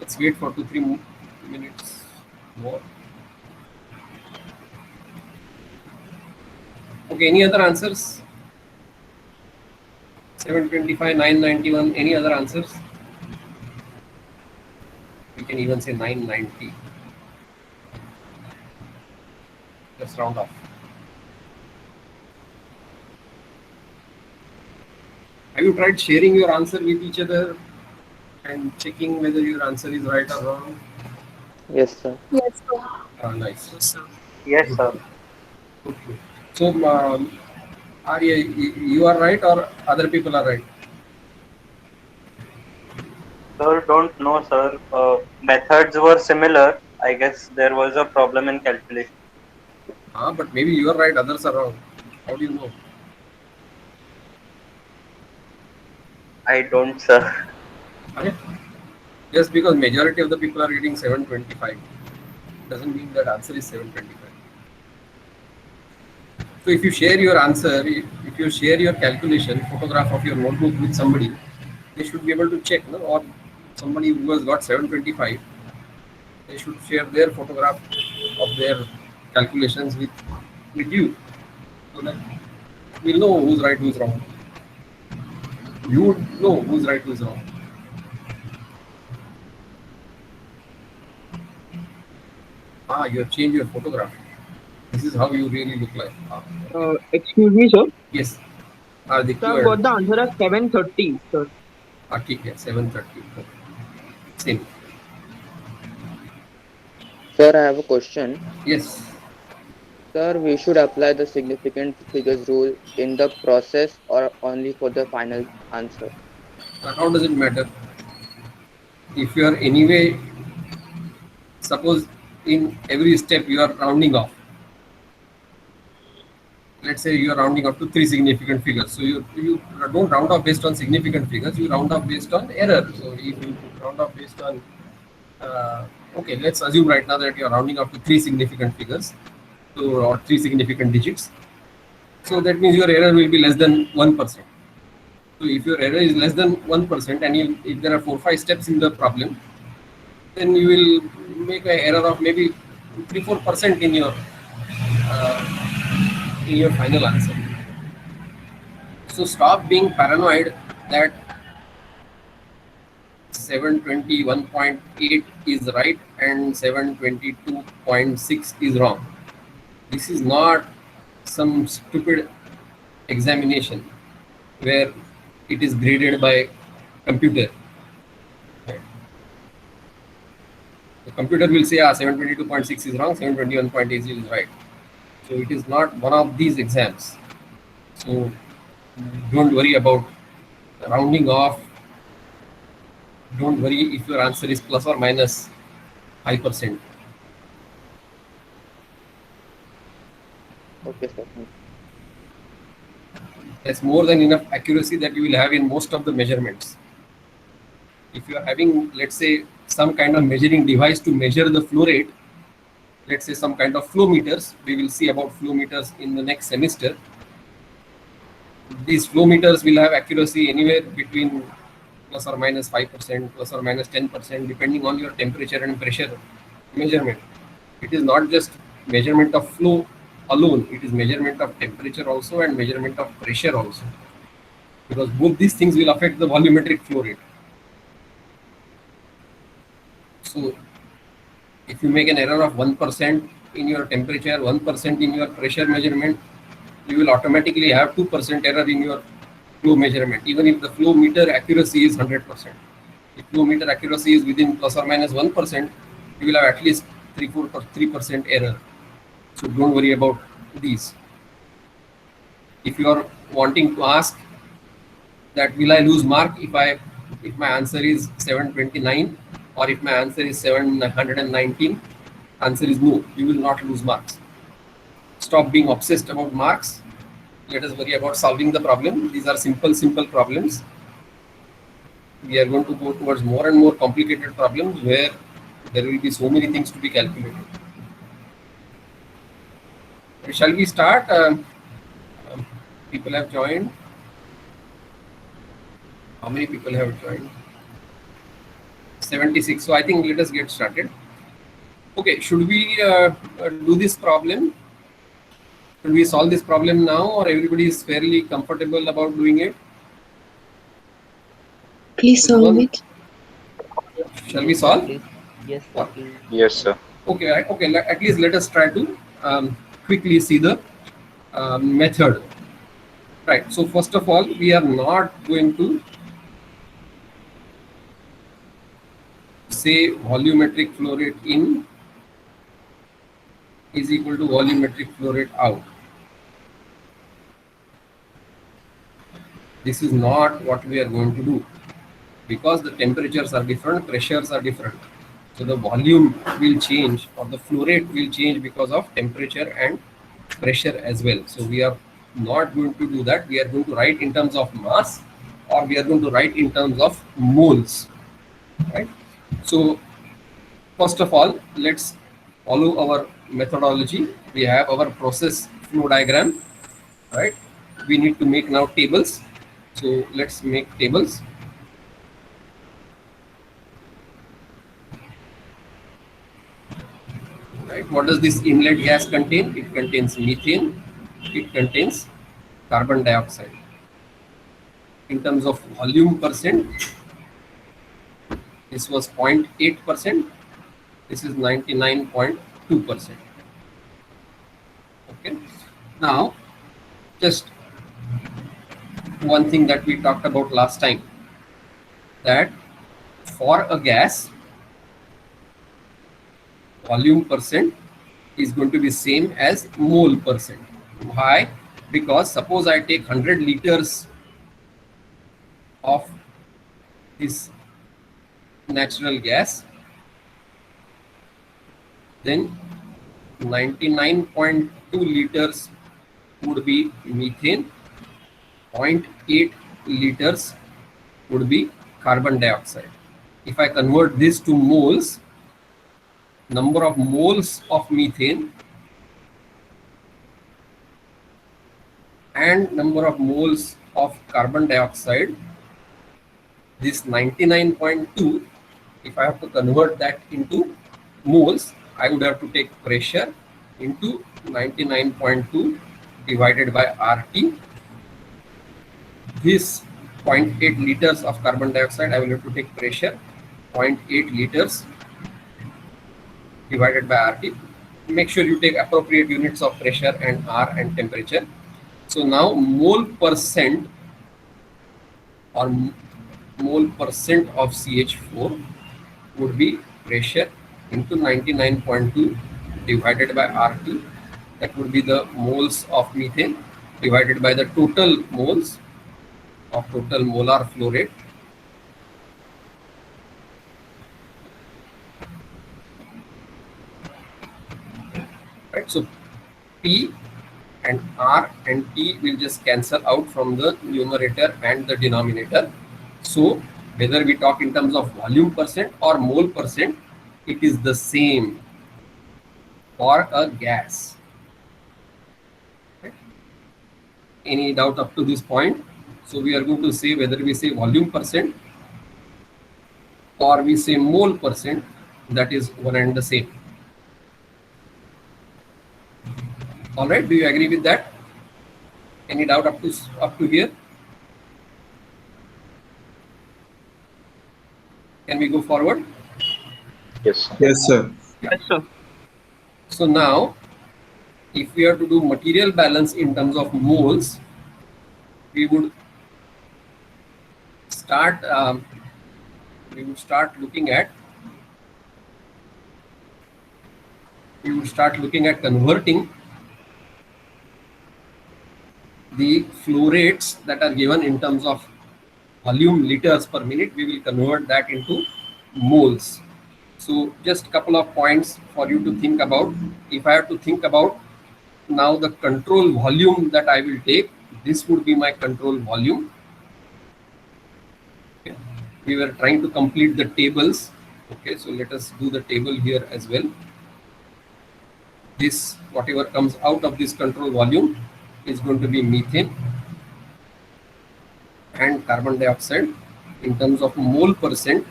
Let's wait for 2-3 minutes more. Okay, any other answers? 725, 991, any other answers? We can even say 990. Let's round off. Have you tried sharing your answer with each other and checking whether your answer is right or wrong? Yes, sir. Yes, sir. Nice. Yes, Good. sir. Good. Good. So, Arya, you are right or other people are right? Sir, don't know, sir. Methods were similar. I guess there was a problem in calculation. But maybe you are right, others are wrong. How do you know? I don't, sir. Okay. Just because majority of the people are reading 725 doesn't mean that answer is 725. So if you share your answer, if you share your calculation, photograph of your notebook with somebody, they should be able to check, no? Or somebody who has got 725, they should share their photograph of their calculations with you, so that we'll know who's right, who's wrong. You would know who's right, who's wrong. You have changed your photograph. This is how you really look like. Excuse me, sir. Yes. So Go I've ahead. got the answer as 730, sir. ठीक है 730. Same. Sir, I have a question. Yes. Sir, we should apply the significant figures rule in the process or only for the final answer? But how does it matter? If you are anyway, suppose in every step you are rounding off. Let's say you are rounding up to 3 significant figures. So you don't round off based on significant figures. You round off based on error. So if you round off based on okay, let's assume right now that you are rounding up to 3 significant figures, so or 3 significant digits. So that means your error will be less than 1%. So if your error is less than 1%, and if there are 4-5 steps in the problem, then you will make an error of maybe 3-4% in your final answer. So stop being paranoid that 721.8 is right and 722.6 is wrong. This is not some stupid examination where it is graded by computer. The computer will say 722.6 is wrong, 721.8 is right. So it is not one of these exams. So don't worry about rounding off. Don't worry if your answer is plus or minus 5%. Okay, sir. That's more than enough accuracy that you will have in most of the measurements. If you are having, let's say, some kind of measuring device to measure the flow rate, let's say some kind of flow meters, we will see about flow meters in the next semester. These flow meters will have accuracy anywhere between plus or minus 5%, plus or minus 10%, depending on your temperature and pressure measurement. It is not just measurement of flow alone, it is measurement of temperature also and measurement of pressure also, because both these things will affect the volumetric flow rate. So if you make an error of 1% in your temperature, 1% in your pressure measurement, you will automatically have 2% error in your flow measurement, even if the flow meter accuracy is 100%. If flow meter accuracy is within plus or minus 1%, you will have at least 3% error. So don't worry about these. If you are wanting to ask that will I lose mark if my answer is 729 or if my answer is 719, answer is no, you will not lose marks. Stop being obsessed about marks. Let us worry about solving the problem. These are simple problems. We are going to go towards more and more complicated problems where there will be so many things to be calculated. Shall we start? People have joined. How many people have joined? 76. So I think let us get started. Okay, should we do this problem? Should we solve this problem now, or everybody is fairly comfortable about doing it? Please solve it. Shall we solve? Yes, sir, please. Yes, sir. Okay, okay. At least let us try to quickly see the method. Right. So first of all, we are not going to say volumetric flow rate in is equal to volumetric flow rate out. This is not what we are going to do, because the temperatures are different, pressures are different. So the volume will change, or the flow rate will change because of temperature and pressure as well. So we are not going to do that. We are going to write in terms of mass, or we are going to write in terms of moles, right? So first of all, let's follow our methodology. We have our process flow diagram, right? We need to make now tables. So let's make tables. Right? What does this inlet gas contain? It contains methane. It contains carbon dioxide. In terms of volume percent, this was 0.8%. This is 99.2%. Okay. Now, just one thing that we talked about last time, that for a gas, volume percent is going to be same as mole percent. Why? Because suppose I take 100 liters of this natural gas, then 99.2 liters would be methane, 0.8 liters would be carbon dioxide. If I convert this to moles, number of moles of methane and number of moles of carbon dioxide, this 99.2, if I have to convert that into moles, I would have to take pressure into 99.2 divided by RT. This 0.8 liters of carbon dioxide, I will have to take pressure 0.8 liters divided by RT. Make sure you take appropriate units of pressure and R and temperature. So now mole percent or mole percent of CH4 would be pressure into 99.2 divided by RT. That would be the moles of methane divided by the total moles of total molar flow rate. Right, so P and R and T will just cancel out from the numerator and the denominator. So whether we talk in terms of volume percent or mole percent, it is the same for a gas. Okay. Any doubt up to this point? So we are going to say whether we say volume percent or we say mole percent, that is one and the same. All right, do you agree with that? Any doubt up to here? Can we go forward? Yes. Yes, sir. Yes, sir. So now, if we are to do material balance in terms of moles, we would start looking at converting the flow rates that are given in terms of volume liters per minute. We will convert that into moles. So just a couple of points for you to think about. If I have to think about now the control volume that I will take, this would be my control volume. Okay. We were trying to complete the tables. Okay, so let us do the table here as well. This, whatever comes out of this control volume, is going to be methane and carbon dioxide. In terms of mole percent,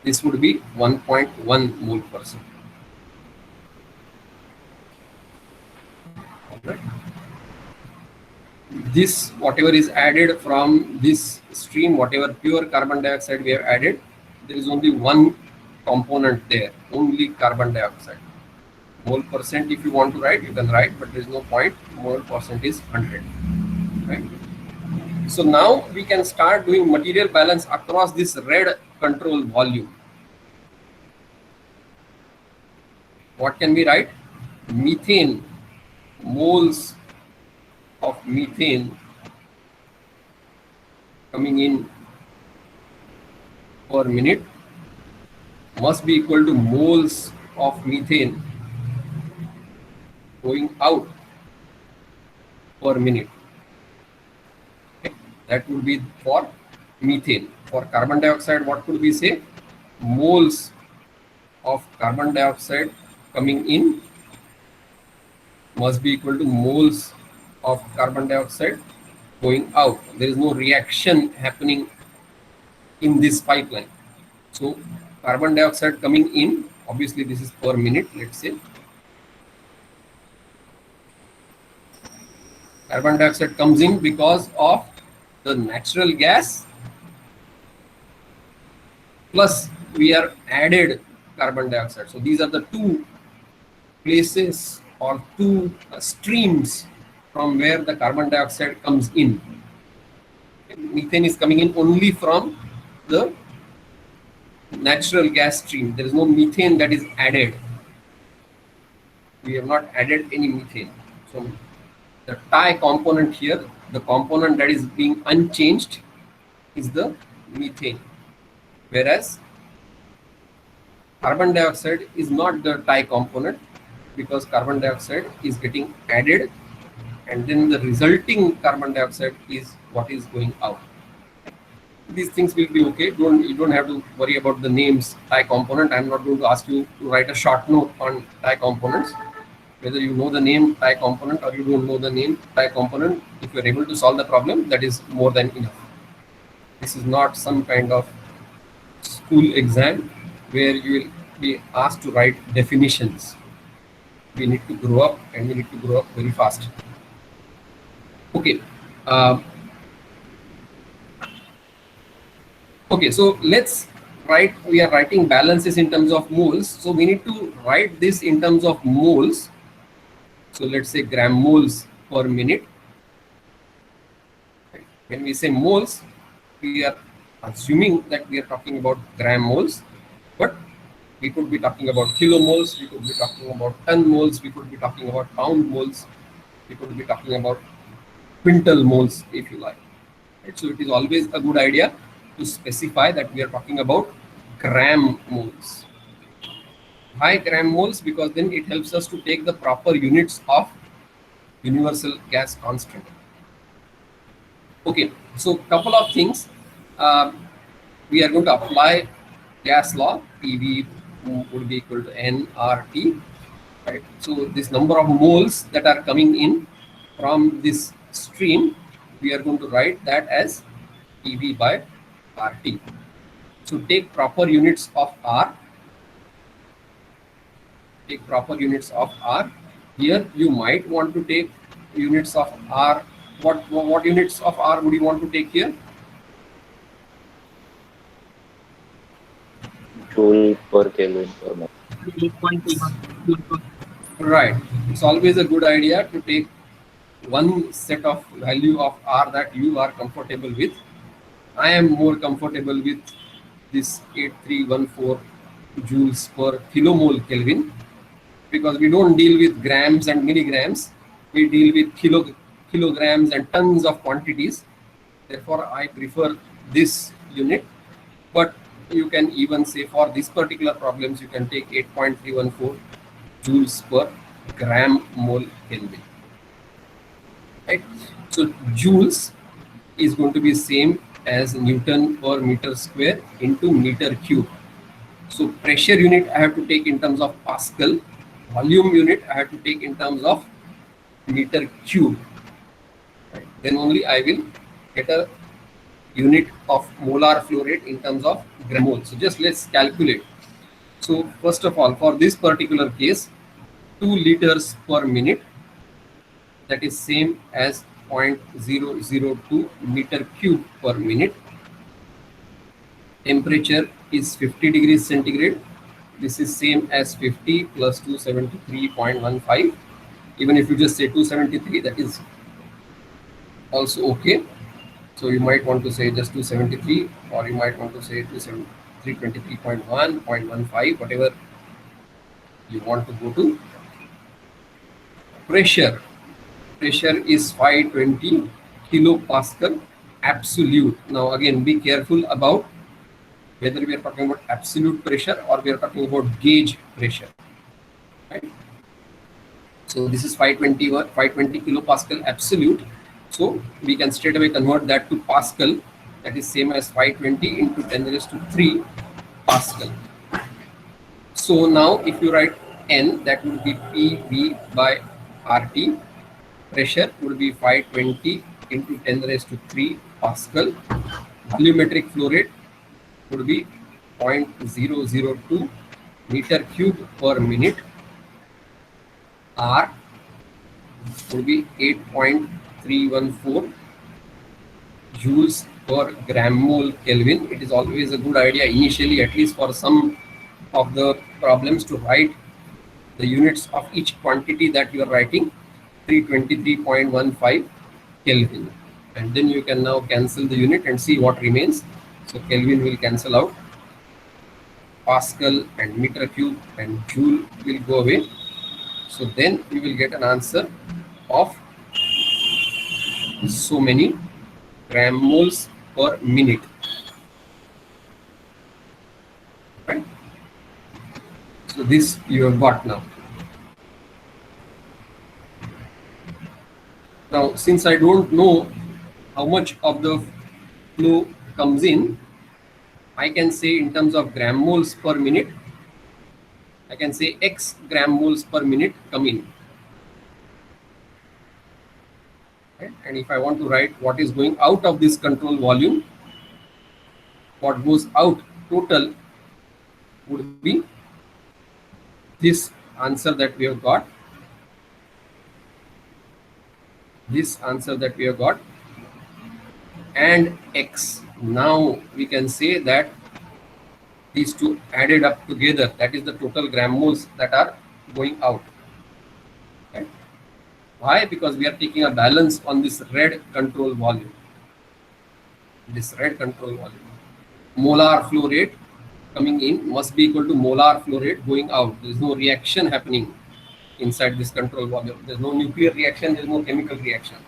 this would be 1.1 mole per second. All right. This, whatever is added from this stream, whatever pure carbon dioxide we have added, there is only one component there, only carbon dioxide. Mole percent, if you want to write, you can write, but there is no point. Mole percent is 100. Right? So now we can start doing material balance across this red control volume. What can we write? Methane, moles of methane coming in per minute must be equal to moles of methane going out per minute. Okay. That would be for methane. For carbon dioxide, what could we say? Moles of carbon dioxide coming in must be equal to moles of carbon dioxide going out. There is no reaction happening in this pipeline. So carbon dioxide coming in, obviously this is per minute, let's say. Carbon dioxide comes in because of the natural gas plus we are added carbon dioxide. So these are the two places or two streams from where the carbon dioxide comes in. Methane is coming in only from the natural gas stream. There is no methane that is added. We have not added any methane. So the tie component here, the component that is being unchanged is the methane. Whereas carbon dioxide is not the tie component because carbon dioxide is getting added and then the resulting carbon dioxide is what is going out. These things will be okay. You don't have to worry about the names tie component. I'm not going to ask you to write a short note on tie components. Whether you know the name tie component or you don't know the name tie component, if you're able to solve the problem, that is more than enough. This is not some kind of school exam where you will be asked to write definitions. We need to grow up and we need to grow up very fast. Okay. Okay, so let's write, we are writing balances in terms of moles. So we need to write this in terms of moles. So let's say gram moles per minute. When we say moles, we are assuming that we are talking about gram moles, but we could be talking about kilomoles, we could be talking about ton moles, we could be talking about pound moles, we could be talking about quintal moles if you like. Right? So it is always a good idea to specify that we are talking about gram moles. Why gram moles? Because then it helps us to take the proper units of universal gas constant. Okay, so couple of things. We are going to apply gas law. PV would be equal to nRT. Right? So this number of moles that are coming in from this stream, we are going to write that as PV by RT. So take proper units of R. Take proper units of R. Here you might want to take units of R. What units of R would you want to take here? Joule per Kelvin per mole. 8.31. Right. It's always a good idea to take one set of value of R that you are comfortable with. I am more comfortable with this 8314 joules per kilomole Kelvin because we don't deal with grams and milligrams. We deal with kilograms and tons of quantities. Therefore, I prefer this unit. But you can even say for this particular problems, you can take 8.314 joules per gram mole Kelvin. Right? So joules is going to be same as Newton per meter square into meter cube. So pressure unit I have to take in terms of Pascal, volume unit I have to take in terms of meter cube. Right? Then only I will get a unit of molar flow rate in terms of gram mole. So just let's calculate. So first of all, for this particular case, 2 liters per minute, that is same as 0.002 meter cube per minute. Temperature is 50 degrees centigrade. This is same as 50 plus 273.15. Even if you just say 273, that is also okay. So you might want to say just 273, or you might want to say 323.1, 0.15, whatever you want to go to. Pressure is 520 kilopascal absolute. Now again, be careful about whether we are talking about absolute pressure or we are talking about gauge pressure, right? So this is 520 kilopascal absolute. So we can straight away convert that to Pascal. That is same as 520 into 10 raised to 3 Pascal. So now if you write N, that would be PV by RT. Pressure would be 520 into 10 raised to 3 Pascal. Volumetric flow rate would be 0.002 meter cube per minute. R would be 8.314 joules per gram mole Kelvin. It is always a good idea initially, at least for some of the problems, to write the units of each quantity that you are writing, 323.15 Kelvin. And then you can now cancel the unit and see what remains. So Kelvin will cancel out, Pascal and meter cube and joule will go away. So then you will get an answer of so many gram moles per minute. Right? So this you have got now. Now, since I don't know how much of the flow comes in, I can say in terms of gram moles per minute, I can say X gram moles per minute come in. Right? And if I want to write what is going out of this control volume, what goes out total would be this answer that we have got. This answer that we have got, and X. Now we can say that these two added up together, that is the total gram moles that are going out. Okay. Why? Because we are taking a balance on this red control volume. This red control volume. Molar flow rate coming in must be equal to molar flow rate going out. There is no reaction happening inside this control volume. There is no nuclear reaction, there is no chemical reaction.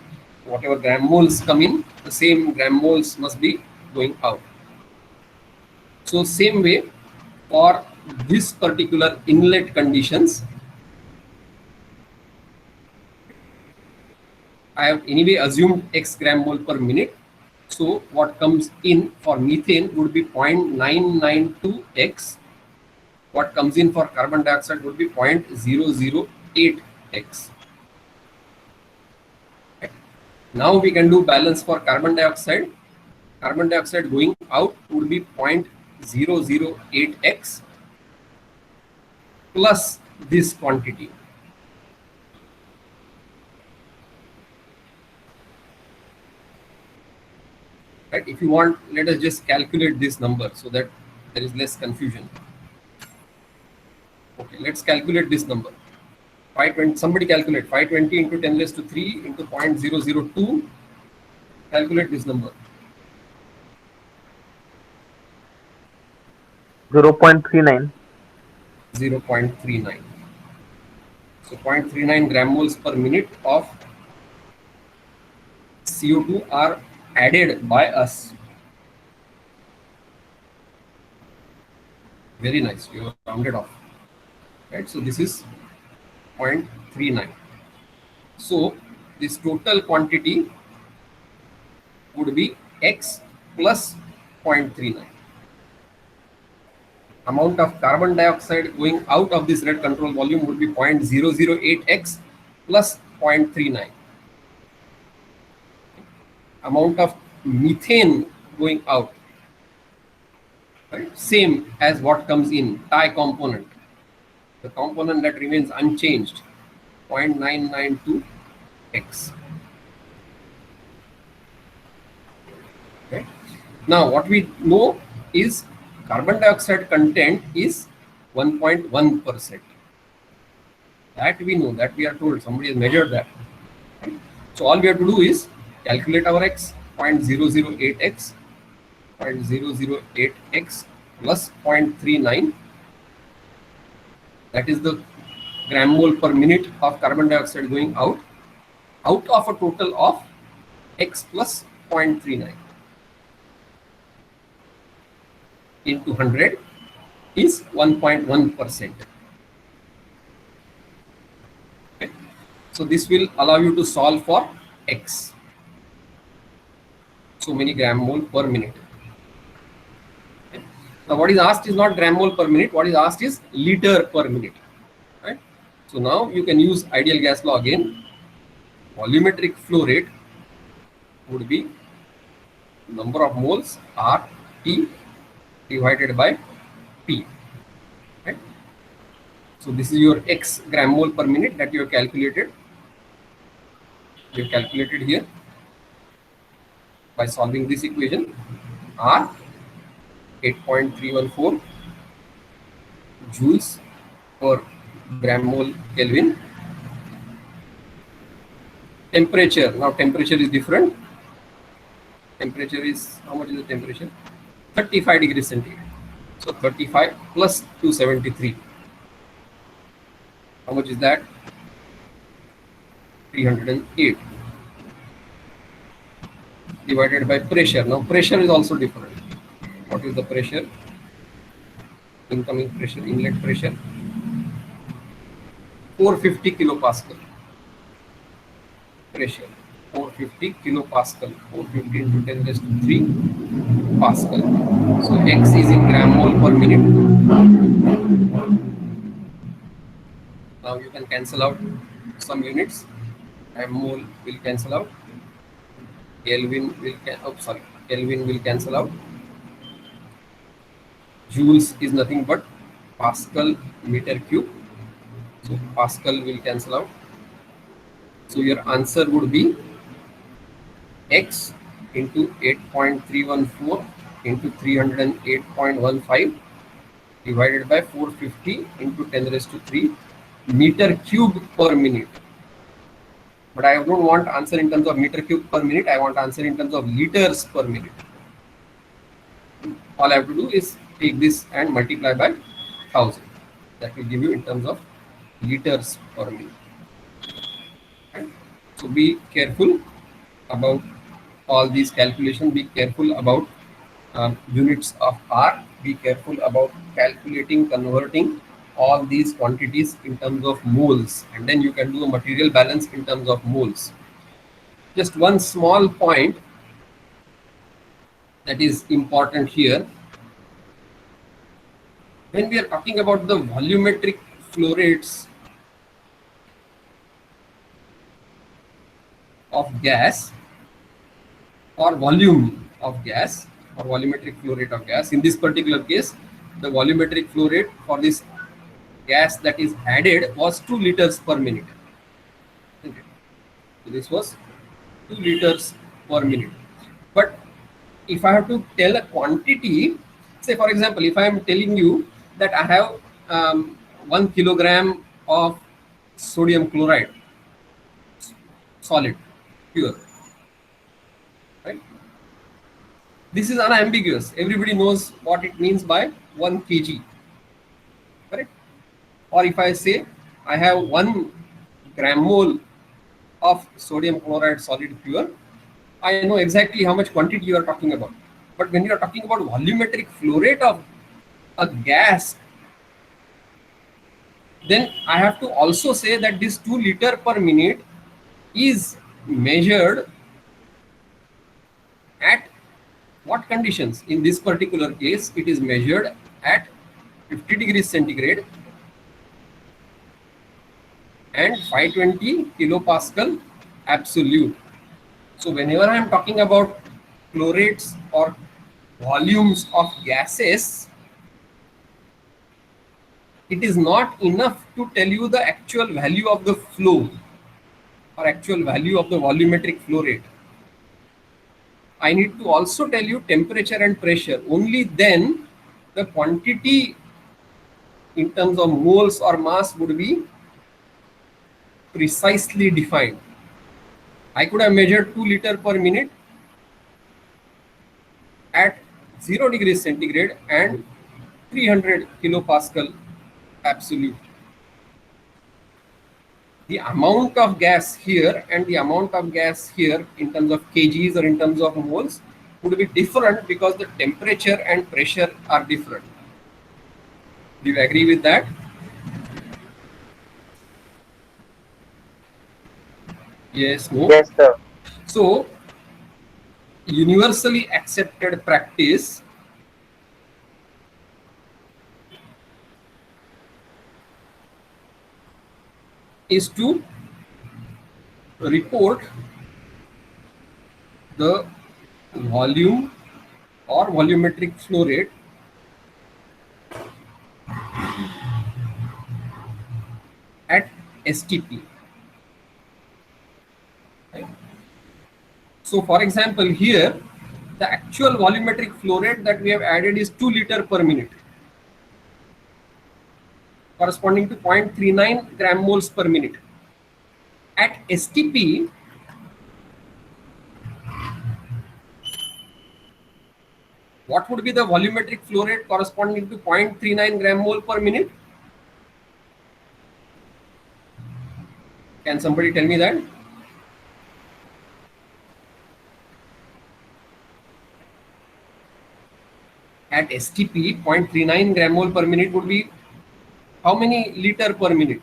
Whatever gram moles come in, the same gram moles must be going out. So same way, for this particular inlet conditions, I have anyway assumed X gram mole per minute. So what comes in for methane would be 0.992x. What comes in for carbon dioxide would be 0.008x. Okay. Now we can do balance for carbon dioxide. Carbon dioxide going out would be 0.008x plus this quantity. Right? If you want, let us just calculate this number so that there is less confusion. Okay, let's calculate this number. 520. Somebody calculate 520 into 10 raised to 3 into 0.002. Calculate this number. 0.39. 0.39. So 0.39 gram moles per minute of CO2 are added by us. Very nice, you have rounded off. Right, so this is 0.39. So this total quantity would be X plus 0.39. Amount of carbon dioxide going out of this red control volume would be 0.008x plus 0.39. Amount of methane going out, right? Same as what comes in, tie component. The component that remains unchanged, 0.992 x. Okay. Now what we know is carbon dioxide content is 1.1%. That we know, that we are told, somebody has measured that. Right? So all we have to do is calculate our x, 0.008x, 0.008x plus 0.39. That is the gram mole per minute of carbon dioxide going out of a total of x plus 0.39 into 100 is 1.1%. Okay. So this will allow you to solve for x. So many gram mole per minute. Okay. Now what is asked is not gram mole per minute, what is asked is liter per minute. Right? So now you can use ideal gas law again. Volumetric flow rate would be number of moles RT divided by P. Right? So this is your x gram mole per minute that you have calculated. You have calculated here by solving this equation. R 8.314 joules per gram mole Kelvin. Temperature, now temperature is different. Temperature is, how much is the temperature? 35 degrees centigrade. So 35 plus 273. How much is that? 308 divided by pressure. Now pressure is also different. What is the pressure? Incoming pressure, inlet pressure, 450 kilopascal. Pressure 450 kilopascal, 450 into 10 raised to 3 pascal. So x is in gram mole per minute. Now you can cancel out some units. Gram mole will cancel out. Kelvin will cancel out. Joules is nothing but Pascal meter cube. So Pascal will cancel out. So your answer would be x into 8.314 into 308.15 divided by 450 into 10 raised to 3 meter cube per minute. But I don't want answer in terms of meter cube per minute. I want answer in terms of liters per minute. All I have to do is take this and multiply by 1000. That will give you in terms of liters per minute. Right? So be careful about all these calculations. Be careful about units of R. Be careful about calculating, converting all these quantities in terms of moles, and then you can do a material balance in terms of moles. Just one small point that is important here. When we are talking about the volumetric flow rates of gas or volume of gas or volumetric flow rate of gas, in this particular case, the volumetric flow rate for this gas that is added was 2 liters per minute. Okay. So this was 2 liters per minute. But if I have to tell a quantity, say for example, if I am telling you that I have 1 kilogram of sodium chloride, solid, pure, right? This is unambiguous. Everybody knows what it means by 1 kg, correct? Or if I say I have 1 gram mole of sodium chloride solid pure, I know exactly how much quantity you are talking about. But when you are talking about volumetric flow rate of a gas, then I have to also say that this 2 liter per minute is measured at what conditions? In this particular case, it is measured at 50 degrees centigrade and 520 kilopascal absolute. So whenever I am talking about flow rates or volumes of gases, it is not enough to tell you the actual value of the flow or actual value of the volumetric flow rate. I need to also tell you temperature and pressure. Only then the quantity in terms of moles or mass would be precisely defined. I could have measured 2 liter per minute at 0 degrees centigrade and 300 kilopascal absolute. The amount of gas here and the amount of gas here in terms of kgs or in terms of moles would be different because the temperature and pressure are different. Do you agree with that? Yes, no? Yes, sir. So, universally accepted practice is to report the volume or volumetric flow rate at STP. Right? So, for example, here the actual volumetric flow rate that we have added is 2 liter per minute, corresponding to 0.39 gram moles per minute. At STP, what would be the volumetric flow rate corresponding to 0.39 gram mole per minute? Can somebody tell me that? At STP, 0.39 gram mole per minute would be how many liter per minute?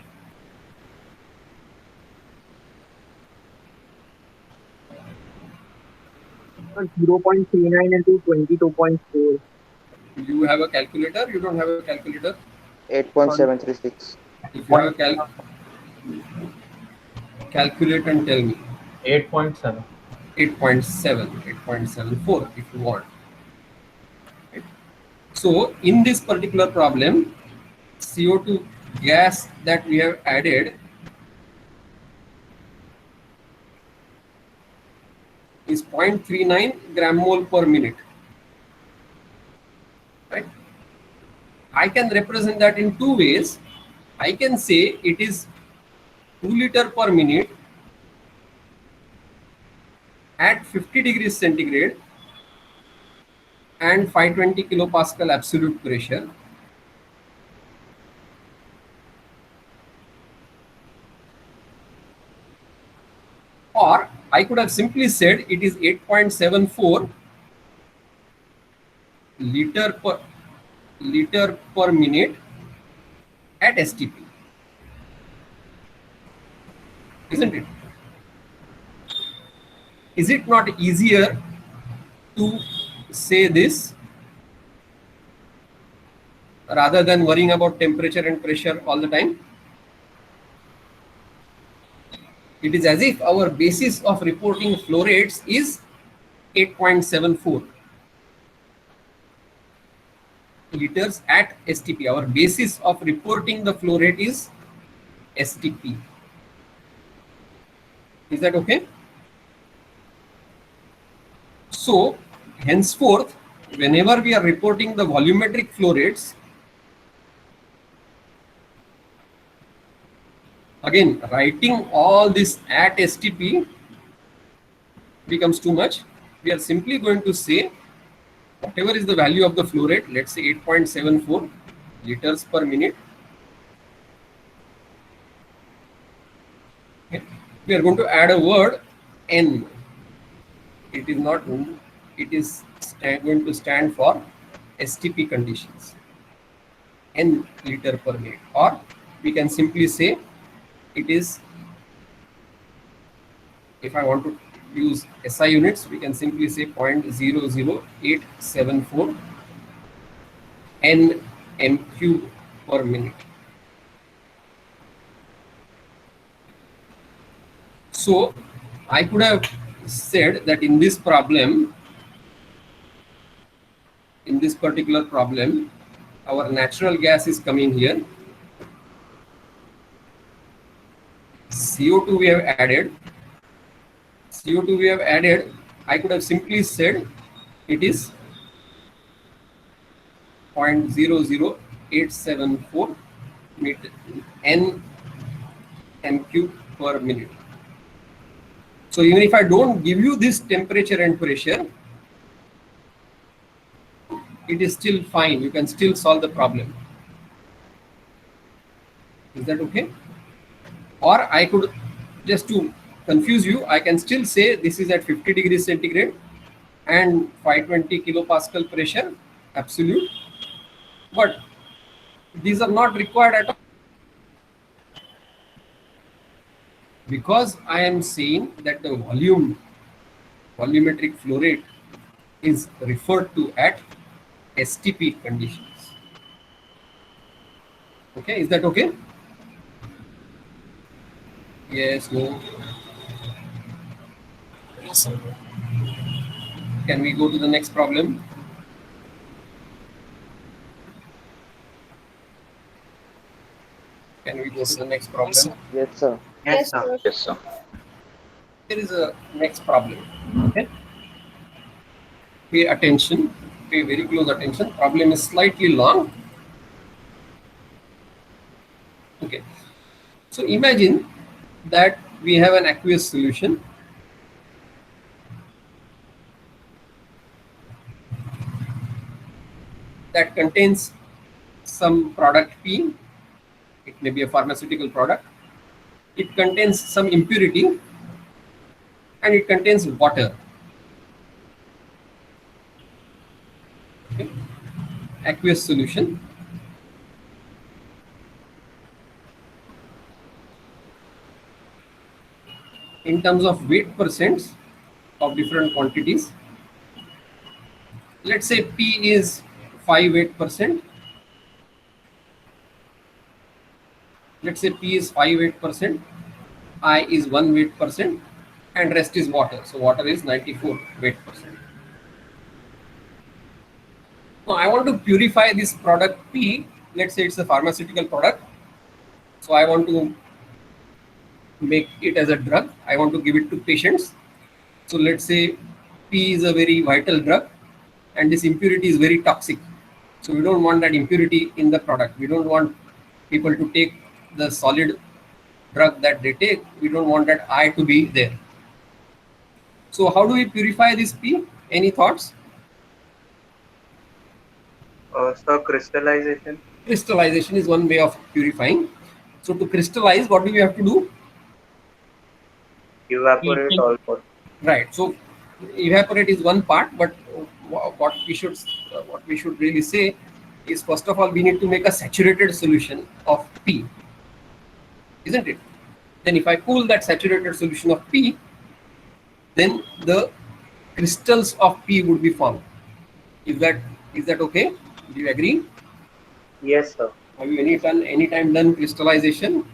So 0.39 into 22.4. You have a calculator? You don't have a calculator? 8.736. If you have a calculate and tell me. 8.7. 8.7, 8.74 if you want. Right. So in this particular problem, CO2 gas that we have added is 0.39 gram mole per minute. Right? I can represent that in two ways. I can say it is 2 liter per minute at 50 degrees centigrade and 520 kilopascal absolute pressure. Or I could have simply said it is 8.74 liter per minute at STP. Isn't it? Is it not easier to say this rather than worrying about temperature and pressure all the time? It is as if our basis of reporting flow rates is 8.74 liters at STP. Our basis of reporting the flow rate is STP. Is that okay? So, henceforth, whenever we are reporting the volumetric flow rates, again, writing all this at STP becomes too much. We are simply going to say whatever is the value of the flow rate, let's say 8.74 liters per minute. Okay. We are going to add a word N. It is not, it is going to stand for STP conditions. N liter per minute. Or we can simply say it is, if I want to use SI units, we can simply say 0.00874 Nm³ per minute. So I could have said that in this problem, this particular problem, our natural gas is coming here. CO2 we have added. CO2 we have added. I could have simply said it is 0.00874 meter n m³ per minute. So even if I don't give you this temperature and pressure, it is still fine. You can still solve the problem. Is that okay? Or I could, just to confuse you, I can still say this is at 50 degrees centigrade and 520 kilopascal pressure, absolute. But these are not required at all, because I am saying that the volumetric flow rate is referred to at STP conditions. Okay, is that okay? Yes, no. Can we go to the next problem? Can we go to the next problem? Yes, sir. Yes, sir. Yes, sir. There is a next problem. Okay. Pay attention. Pay very close attention. Problem is slightly long. Okay. So imagine that we have an aqueous solution. That contains some product P. It may be a pharmaceutical product. It contains some impurity, and it contains water. Okay. Aqueous solution. In terms of weight percents of different quantities, let's say P is 5 weight%. Let's say P is 5 weight%, I is 1 weight%, and rest is water. So water is 94 weight%. Now I want to purify this product P. Let's say it's a pharmaceutical product. So I want to make it as a drug. I want to give it to patients. So let's say P is a very vital drug, and this impurity is very toxic. So we don't want that impurity in the product. We don't want people to take the solid drug that they take. We don't want that I to be there. So how do we purify this P? Any thoughts? So crystallization. Crystallization is one way of purifying. So to crystallize, what do we have to do? Evaporate also. Right. So evaporate is one part, but what we should really say is, first of all, we need to make a saturated solution of P, isn't it? Then if I cool that saturated solution of P, then the crystals of P would be formed. Is that okay? Do you agree? Yes, sir. Have you any time done crystallization?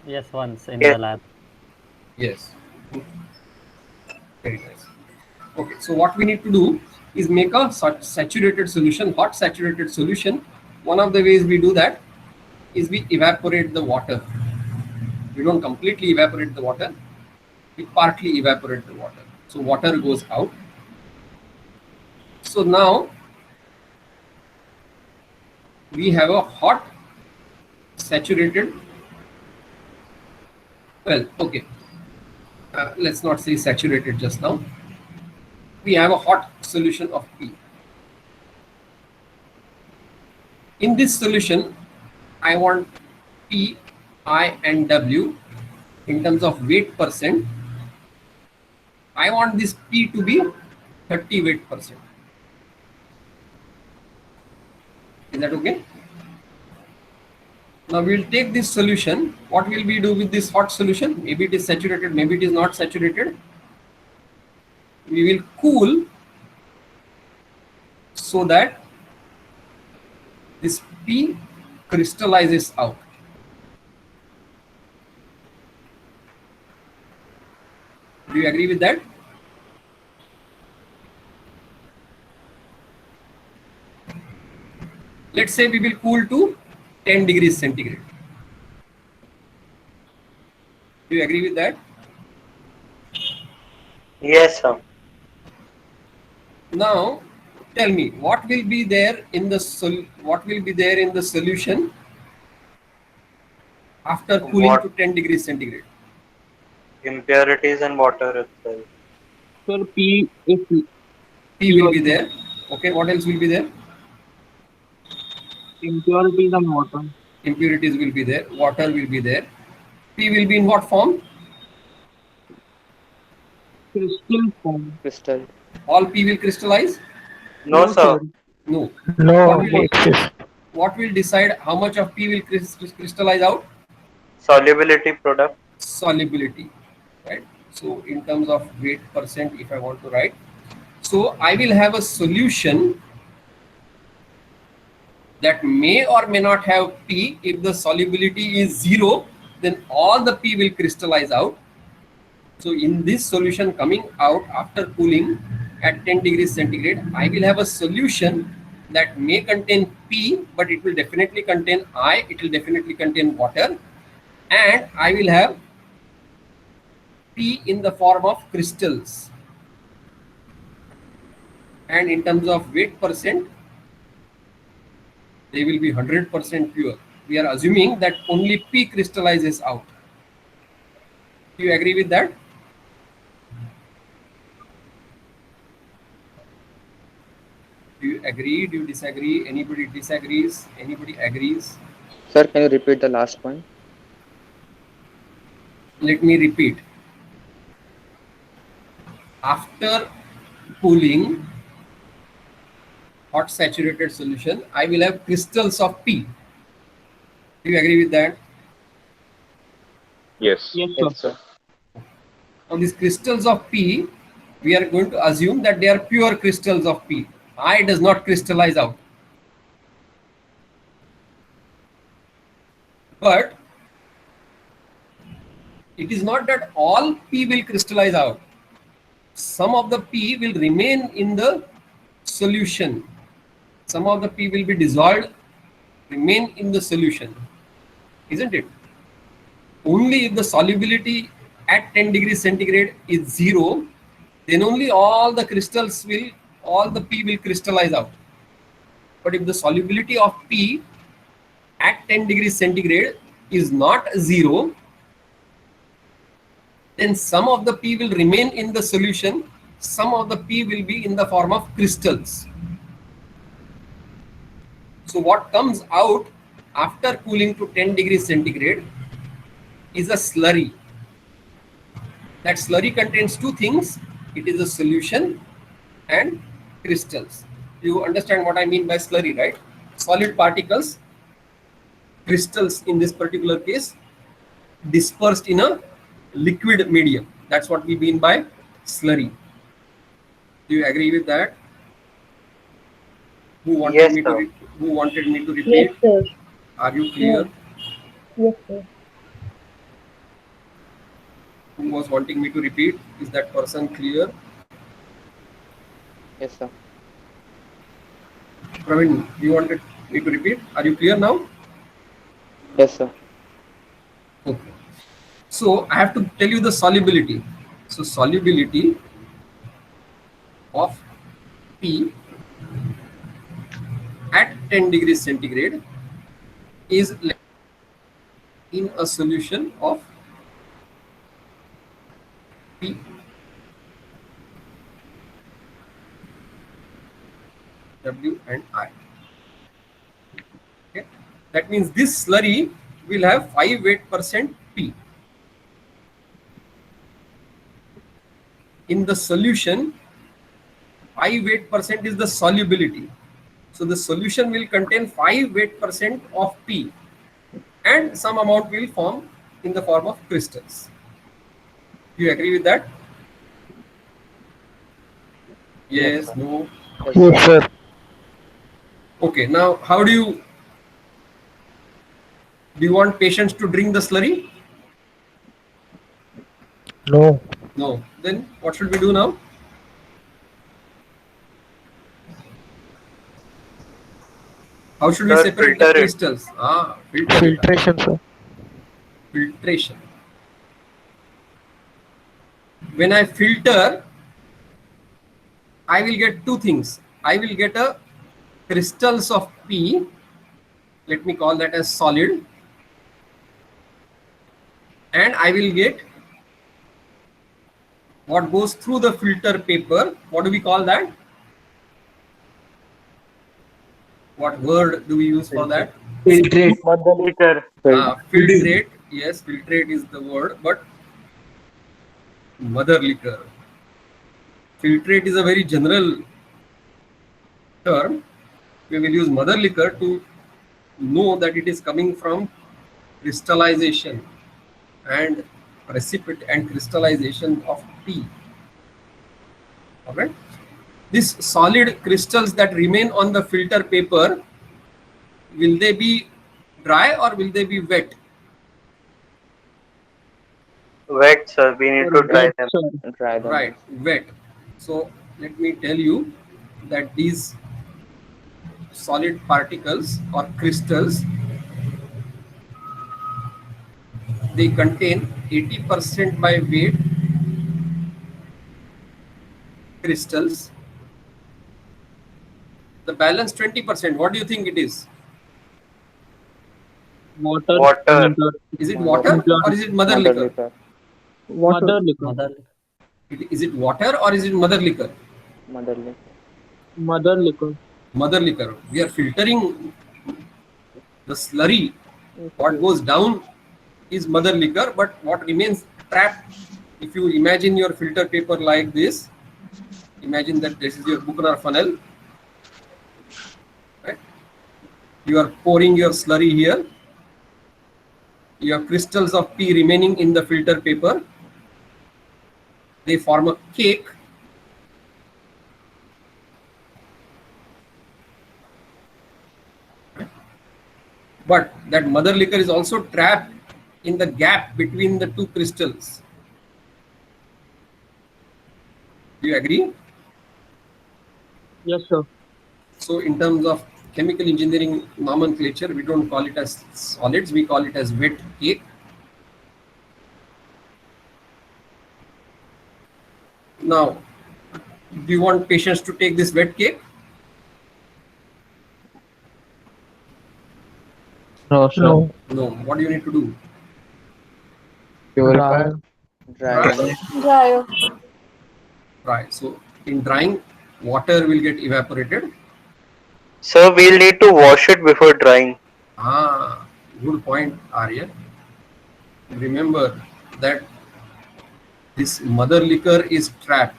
Yes, once in Yes. the lab. Yes. Very nice. Okay, so what we need to do is make a saturated solution, hot saturated solution. One of the ways we do that is we evaporate the water. We don't completely evaporate the water, we partly evaporate the water. So water goes out. So now we have a hot saturated, well, okay, let's not say saturated just now. We have a hot solution of P. In this solution, I want P, I, and W in terms of weight%. I want this P to be 30 weight%. Is that okay? Now we will take this solution. What will we do with this hot solution? Maybe it is saturated, maybe it is not saturated. We will cool so that this P crystallizes out. Do you agree with that? Let's say we will cool to 10 degrees centigrade. Do you agree with that? Yes, sir. Now, tell me what will be there in the solution after cooling What? to 10 degrees centigrade? Impurities in water itself. Sir, P is P will be there. Okay, what else will be there? impurities and water. Impurities will be there. Water will be there. P will be in what form? Crystal form. Crystal. All P will crystallize? No, sir. No. No, What will, exist. what will decide how much of P will crystallize out? Solubility product. Solubility, right? So in terms of weight percent, if I want to write, so I will have a solution that may or may not have P. If the solubility is 0, then all the P will crystallize out. So in this solution coming out after cooling at 10 degrees centigrade, I will have a solution that may contain P, but it will definitely contain I, it will definitely contain water, and I will have P in the form of crystals. And in terms of weight percent, they will be 100% pure. We are assuming that only P crystallizes out. Do you agree with that? Do you agree? Do you disagree? Anybody disagrees? Anybody agrees? Sir, can you repeat the last point? Let me repeat. After cooling hot saturated solution, I will have crystals of P. Do you agree with that? Yes. Yes, Yes, sir. sir. Now these crystals of P, we are going to assume that they are pure crystals of P. I does not crystallize out. But it is not that all P will crystallize out. Some of the P will remain in the solution. Some of the P will be dissolved, remain in the solution. Isn't it? Only if the solubility at 10 degrees centigrade is 0, then only all the P will crystallize out. But if the solubility of P at 10 degrees centigrade is not 0, then some of the P will remain in the solution, some of the P will be in the form of crystals. So what comes out after cooling to 10 degrees centigrade is a slurry. That slurry contains two things. It is a solution and crystals. You understand what I mean by slurry, right? Solid particles, crystals in this particular case, dispersed in a liquid medium. That's what we mean by slurry. Do you agree with that? Who wanted Yes, me to sir. who wanted me to repeat? Yes, sir. Are you clear? Yes, sir. Who was wanting me to repeat? Is that person clear? Yes, sir. Praveen, you wanted me to repeat? Are you clear now? Yes, sir. Okay. So I have to tell you the solubility. So solubility of P at 10 degrees centigrade is in a solution of P W and I. Okay. That means this slurry will have 5 weight percent P. In the solution, 5 weight percent is the solubility. So the solution will contain 5 weight percent of P, and some amount will form in the form of crystals. Do you agree with that? Yes, no. Yes, sir. Okay, now how do you want patients to drink the slurry? No. No. Then what should we do now? How should we Sir, separate the filter it. crystals? Filter. Filtration, sir. Filtration. When I filter, I will get two things. I will get a crystals of P. Let me call that as solid. And I will get what goes through the filter paper. What do we call that? What word do we use for that? Filtrate. Liquor. Filtrate. Yes, filtrate is the word, but mother liquor. Filtrate is a very general term. We will use mother liquor to know that it is coming from crystallization and precipitate and crystallization of P. Alright. These solid crystals that remain on the filter paper, will they be dry or will they be wet? Wet, sir. We need to dry them. Sir. Try them. Right, wet. So let me tell you that these solid particles or crystals, they contain 80% by weight crystals. The balance 20%, what do you think it is? Water. Water. Is it water or is it mother Mother liquor? liquor. Mother liquor. Mother. Is it water or is it mother liquor? Mother liquor. Mother liquor. Mother liquor. We are filtering the slurry. What goes down is mother liquor, but what remains trapped, if you imagine your filter paper like this, imagine that this is your Buchner funnel. Right? You are pouring your slurry here. You have crystals of P remaining in the filter paper. They form a cake. But that mother liquor is also trapped in the gap between the two crystals. Do you agree? Yes, sir. So in terms of chemical engineering nomenclature, we don't call it as solids, we call it as wet cake. Now, do you want patients to take this wet cake? No, sir. No. No. What do you need to do? Purify. Dry them. Dryer. Right. So in drying, water will get evaporated. Sir, we'll need to wash it before drying. Good point, Arya. Remember that this mother liquor is trapped.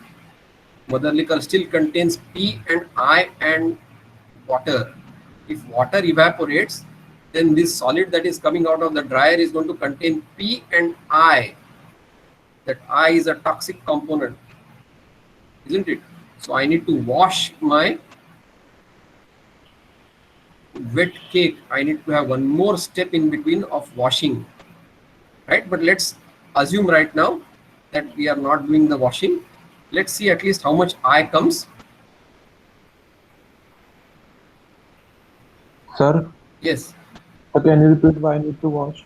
Mother liquor still contains P and I and water. If water evaporates, then this solid that is coming out of the dryer is going to contain P and I. That I is a toxic component, isn't it? So I need to wash my wet cake. I need to have one more step in between of washing, right? But let's assume right now that we are not doing the washing. Let's see at least how much I comes. Sir, Yes, can you repeat why I need to wash?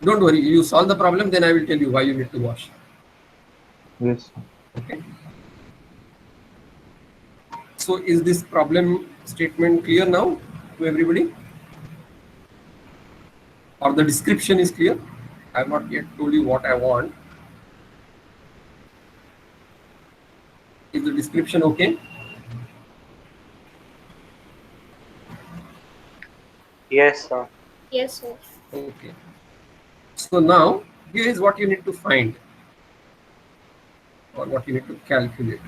don't worry, you solve the problem, then I will tell you why you need to wash. Yes. Okay. So is this problem statement clear now to everybody? Or the description is clear? I have not yet told you what I want. Is the description okay? Yes, sir. Yes, sir. Okay. So now here is what you need to find or what you need to calculate.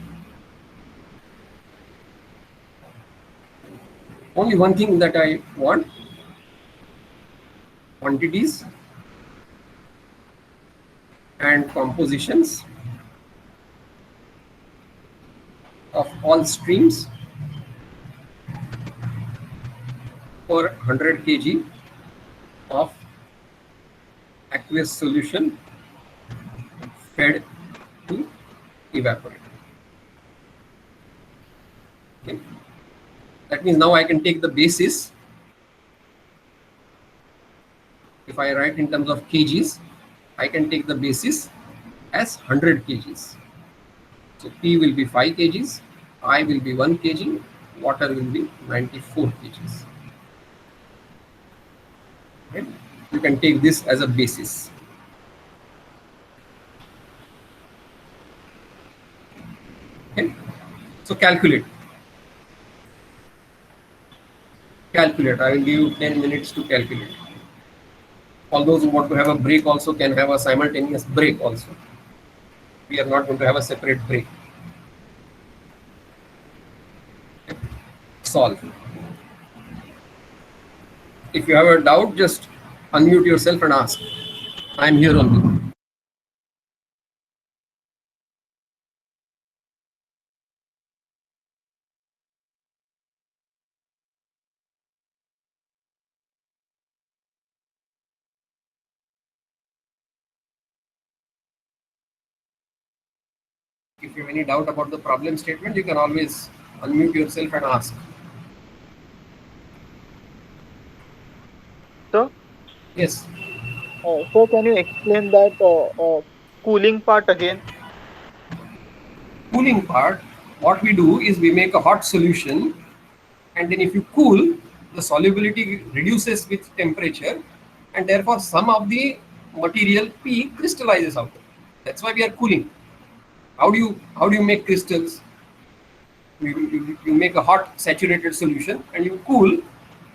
Only one thing that I want: quantities and compositions of all streams per 100 kg of aqueous solution fed to evaporator. Okay. That That means now I can take the basis. If I write in terms of kgs, I can take the basis as 100 kgs. So P will be 5 kgs, I will be 1 kg, water will be 94 kgs. Right? You can take this as a basis. Okay? So calculate. Calculate. I will give you 10 minutes to calculate. All those who want to have a break also can have a simultaneous break also. We are not going to have a separate break. Solve. If you have a doubt, just unmute yourself and ask. I am here only. If you have any doubt about the problem statement, you can always unmute yourself and ask. Sir, Yes. sir, can you explain that cooling part again? Cooling part, what we do is we make a hot solution, and then if you cool, the solubility reduces with temperature, and therefore some of the material P crystallizes out. That's why we are cooling. How do you make crystals? You make a hot saturated solution and you cool,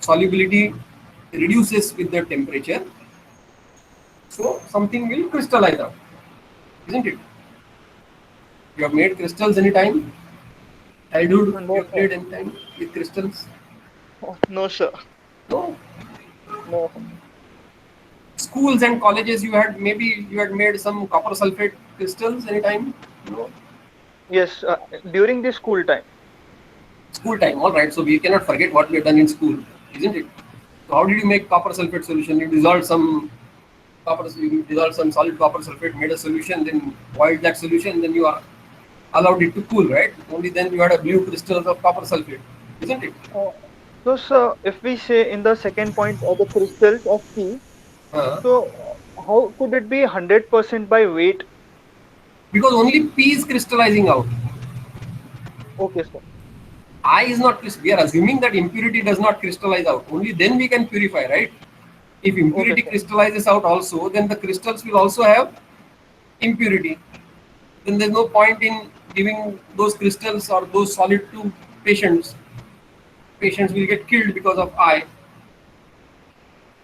solubility reduces with the temperature, so something will crystallize out, isn't it? You have made crystals anytime? Childhood, you No, have sir. played anytime with crystals? No, sir. No. No. Schools and colleges, you had made some copper sulfate crystals anytime? No. Yes, during the school time. School time, all right. So we cannot forget what we have done in school, isn't it? So how did you make copper sulfate solution? You dissolved some solid copper sulfate, made a solution, then boiled that solution, then you are allowed it to cool, right? Only then you had a blue crystals of copper sulfate, isn't it? So, sir, if we say in the second point of the crystals of P, Uh, so how could it be 100% by weight? because only P is crystallizing out. Okay, sir. I is not. We are assuming that impurity does not crystallize out. Only then we can purify, right? If impurity sir. crystallizes out also, then the crystals will also have impurity. Then there's no point in giving those crystals or those solid to patients. Patients will get killed because of I.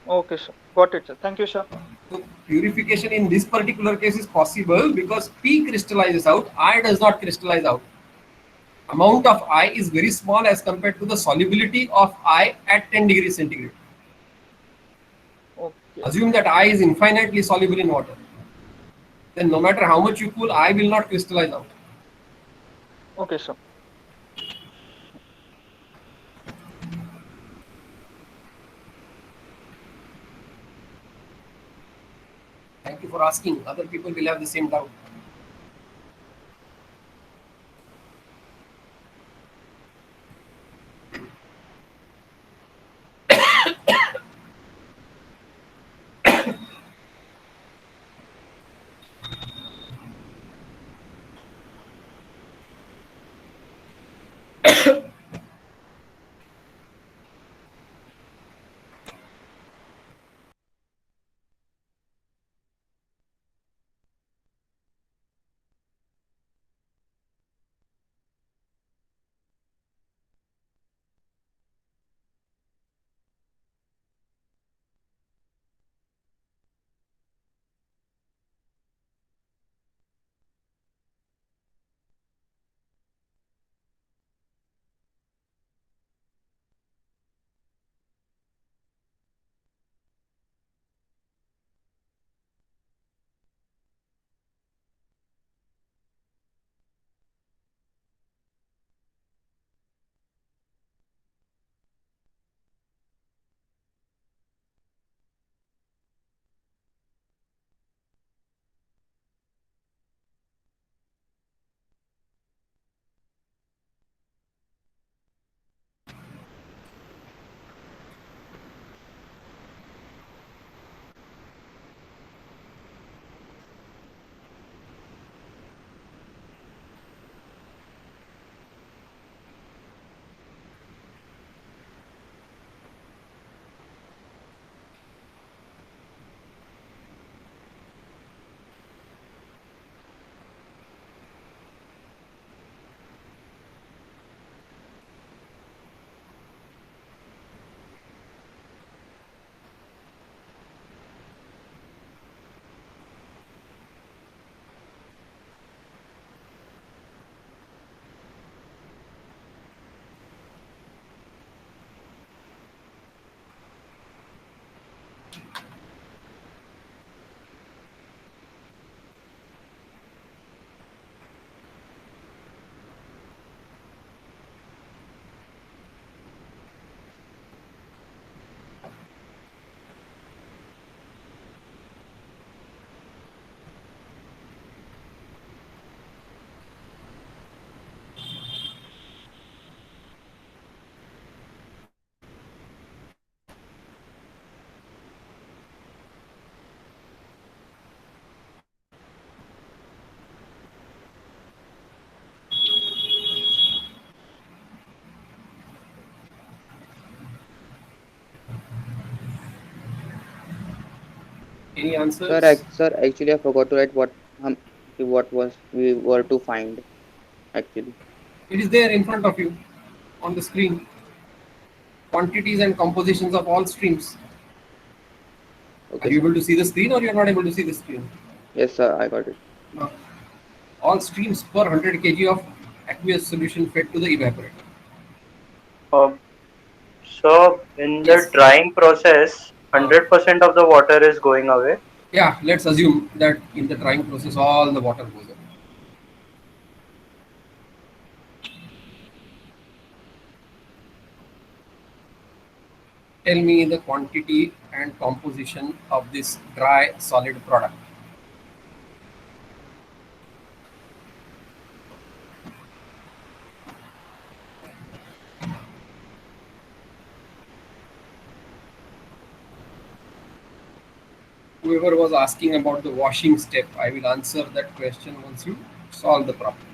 Okay, sir. Got it, sir. Thank you, sir. So purification in this particular case is possible because P crystallizes out, I does not crystallize out. Amount of I is very small as compared to the solubility of I at 10 degrees centigrade. Okay. Assume that I is infinitely soluble in water. Then no matter how much you cool, I will not crystallize out. Okay, sir. Thank you for asking. Other people will have the same doubt. Any answers? Sir, actually, I forgot to write what was we were to find. Actually, It is there in front of you on the screen. Quantities and compositions of all streams. Are okay, you sir. able to see the screen or you are not able to see the screen? Yes, sir, I got it. No. All streams per 100 kg of aqueous solution fed to the evaporator. Uh, so in the Yes. drying process, 100% of the water is going away. Yeah, let's assume that in the drying process all the water goes away. Tell me the quantity and composition of this dry solid product. Whoever was asking about the washing step, I will answer that question once you solve the problem.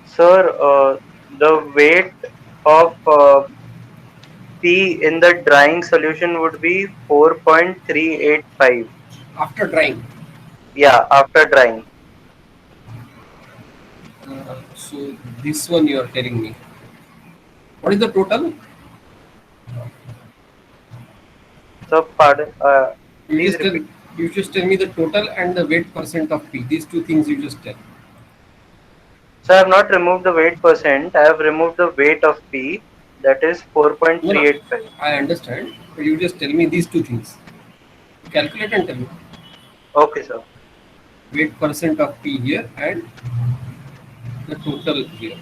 Sir, the weight of P in the drying solution would be 4.385. After drying, Yeah, after drying. so this one you are telling me. What is the total? So, pardon, You please just tell repeat. you just tell me the total and the weight percent of P. These two things you just tell. So, I have not removed the weight percent. I have removed the weight of P, that is No, no, 4.385. I understand. But you just tell me these two things. Calculate and tell me Okay, sir. weight percent of P here and the total here.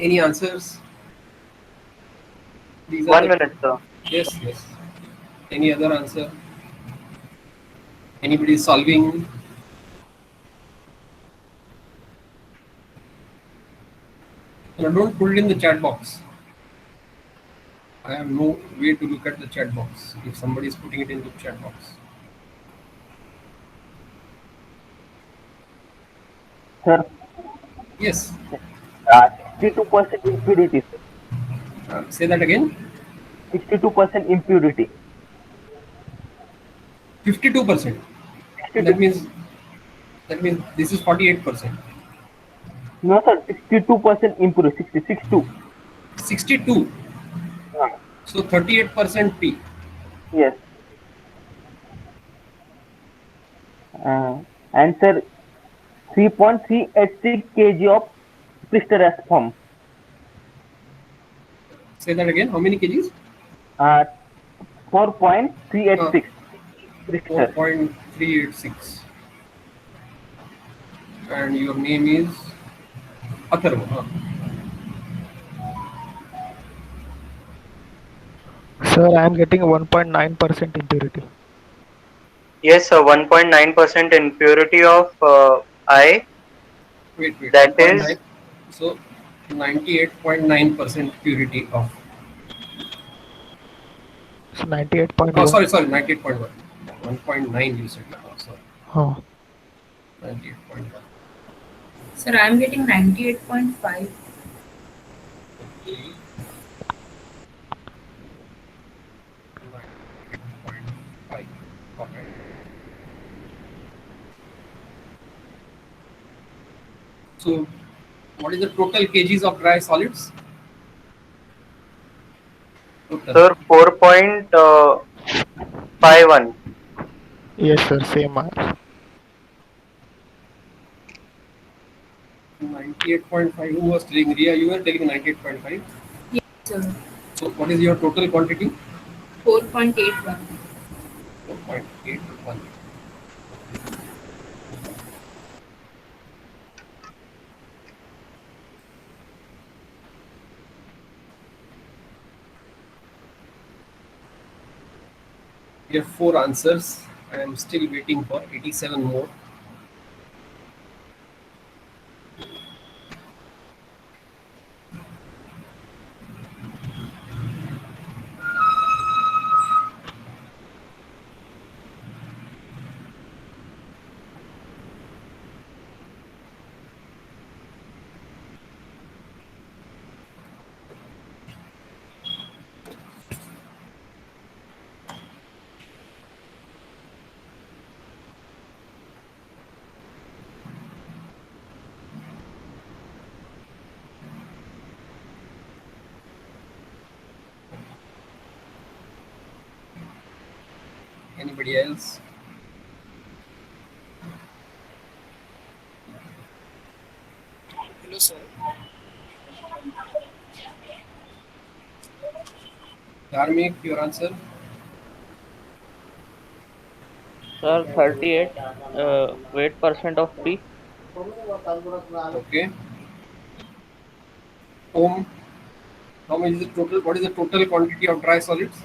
Any answers? These are 1 the minute, sir. yes, yes. Any other answer? Anybody solving? No, don't put it in the chat box. I have no way to look at the chat box if somebody is putting it in the chat box. Sir, Yes. 62% impurity, sir. Say that again. 62% impurity. 52%. 62. That means this is 48%. No, sir, 62% impurity. 62. 62. So 38% P. Yes. And sir, 3.386 kg of Plisteras form. Say that again. How many kgs? 4.386 Plister. 4.386. And your name is Atharva. Huh? Sir, I am getting 1.9% impurity. Yes, sir. 1.9% impurity of I. Wait. That 1.9. is So 98.9% purity of. So 98.1. Oh, sorry. 98.1. 1.9 you said. Oh, sorry. Oh. 98.1. Sir, I'm getting 98.5. Okay. 98.5. Okay. So, what is the total kgs of dry solids? Total. sir 4.51. Yes, sir. Same. 98.5. Who was telling? Ria, you were telling 98.5. Yes, sir. So, what is your total quantity? 4.81. 4.81. We have 4 answers. I am still waiting for 87 more. Anybody else? Hello, sir. Dharmik, your answer? Sir, 38 weight% of P. Okay. Om, how much is the total? What is the total quantity of dry solids?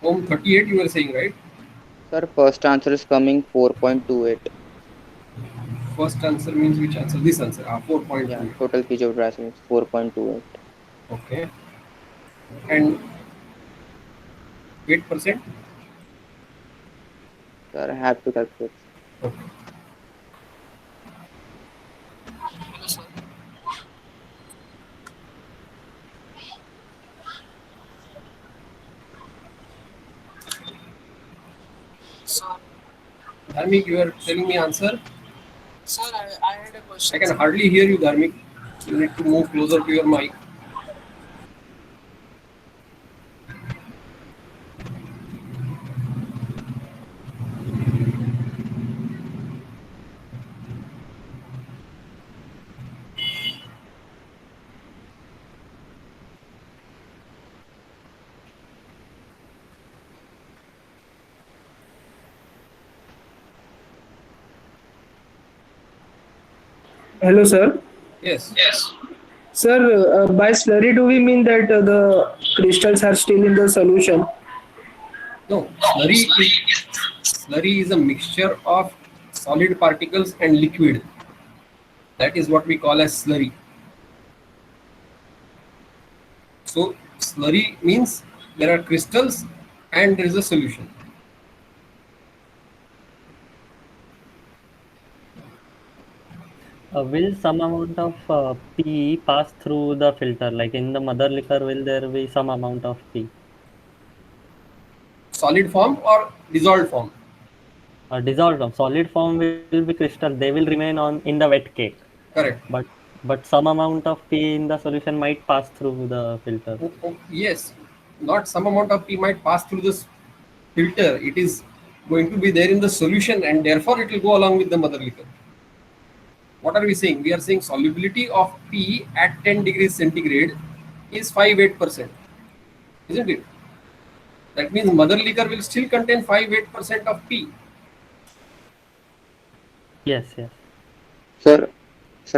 Om, 38 you were saying, right? Sir, first answer is coming 4.28. First answer means which answer? This answer. 4.2. Yeah, total kg of dry solids 4.28. Okay. And weight percent? Sir, I have to calculate. Okay. Hello, sir. Sir, Dharmik, you are telling me answer? sir, I had a question. I can hardly hear you, Dharmik. You need to move closer to your mic. Hello, sir. Yes. Sir, by slurry, do we mean that the crystals are still in the solution? No, slurry is a mixture of solid particles and liquid. That is what we call as slurry. So slurry means there are crystals and there is a solution. Will some amount of P pass through the filter? Like in the mother liquor, will there be some amount of P? Solid form or dissolved form? Dissolved form. Solid form will be crystal. They will remain on in the wet cake. Correct. But some amount of P in the solution might pass through the filter. Yes, not some amount of P might pass through this filter. It is going to be there in the solution and therefore it will go along with the mother liquor. What are we saying? We are saying solubility of P at 10 degrees centigrade is 5-8%. Isn't it? That means mother liquor will still contain 5-8% of P. Yes. Sir,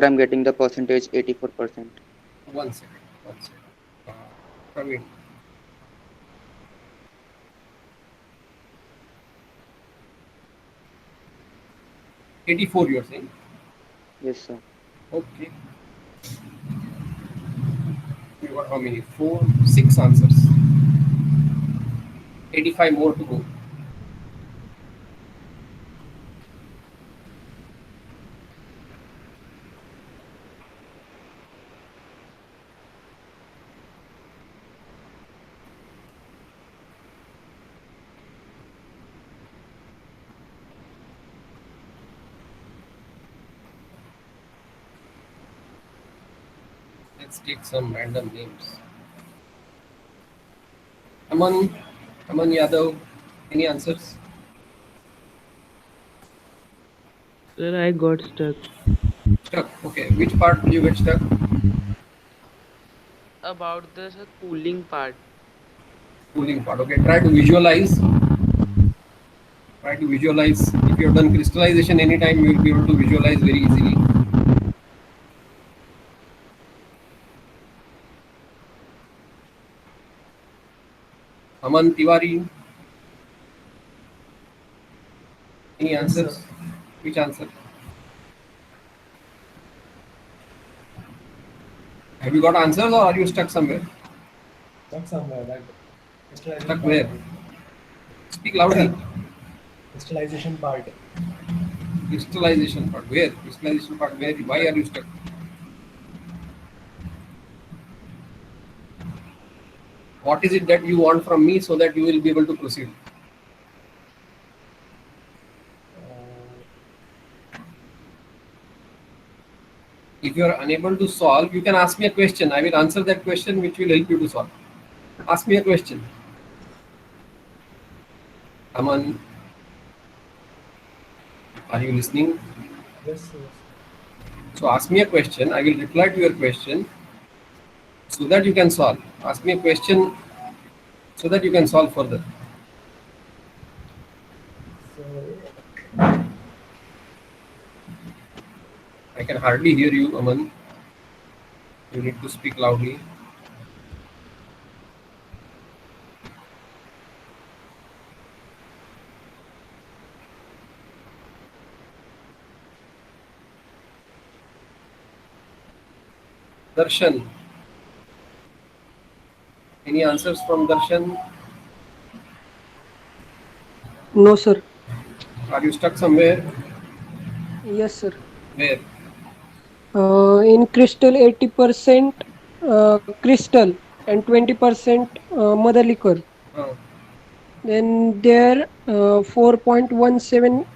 I'm getting the percentage 84%. One second. Praveen. $84 you are saying? Yes, sir. Okay. We got how many? 6 answers. 85 more to go. Let's take some random names. Aman Yadav, any answers? Sir, I got stuck. Stuck. Okay. Which part did you get stuck? About the cooling part. Cooling part. Okay. Try to visualize. If you have done crystallization anytime, you will be able to visualize very easily. Aman Tiwari. Any answers? Which answer? Have you got answers or are you stuck somewhere? Stuck somewhere. Stuck where? Speak loudly. Crystallization part. Crystallization part. Where? Crystallization part where? Why are you stuck? What is it that you want from me so that you will be able to proceed? If you are unable to solve, you can ask me a question. I will answer that question which will help you to solve. Ask me a question. Aman, are you listening? Yes. So ask me a question. I will reply to your question so that you can solve. Ask me a question so that you can solve further. I can hardly hear you, Aman. You need to speak loudly. Darshan. Any answers from Darshan? No, sir. Are you stuck somewhere? Yes, sir. Where? In crystal, 80% crystal and 20% mother liquor. Then there 4.17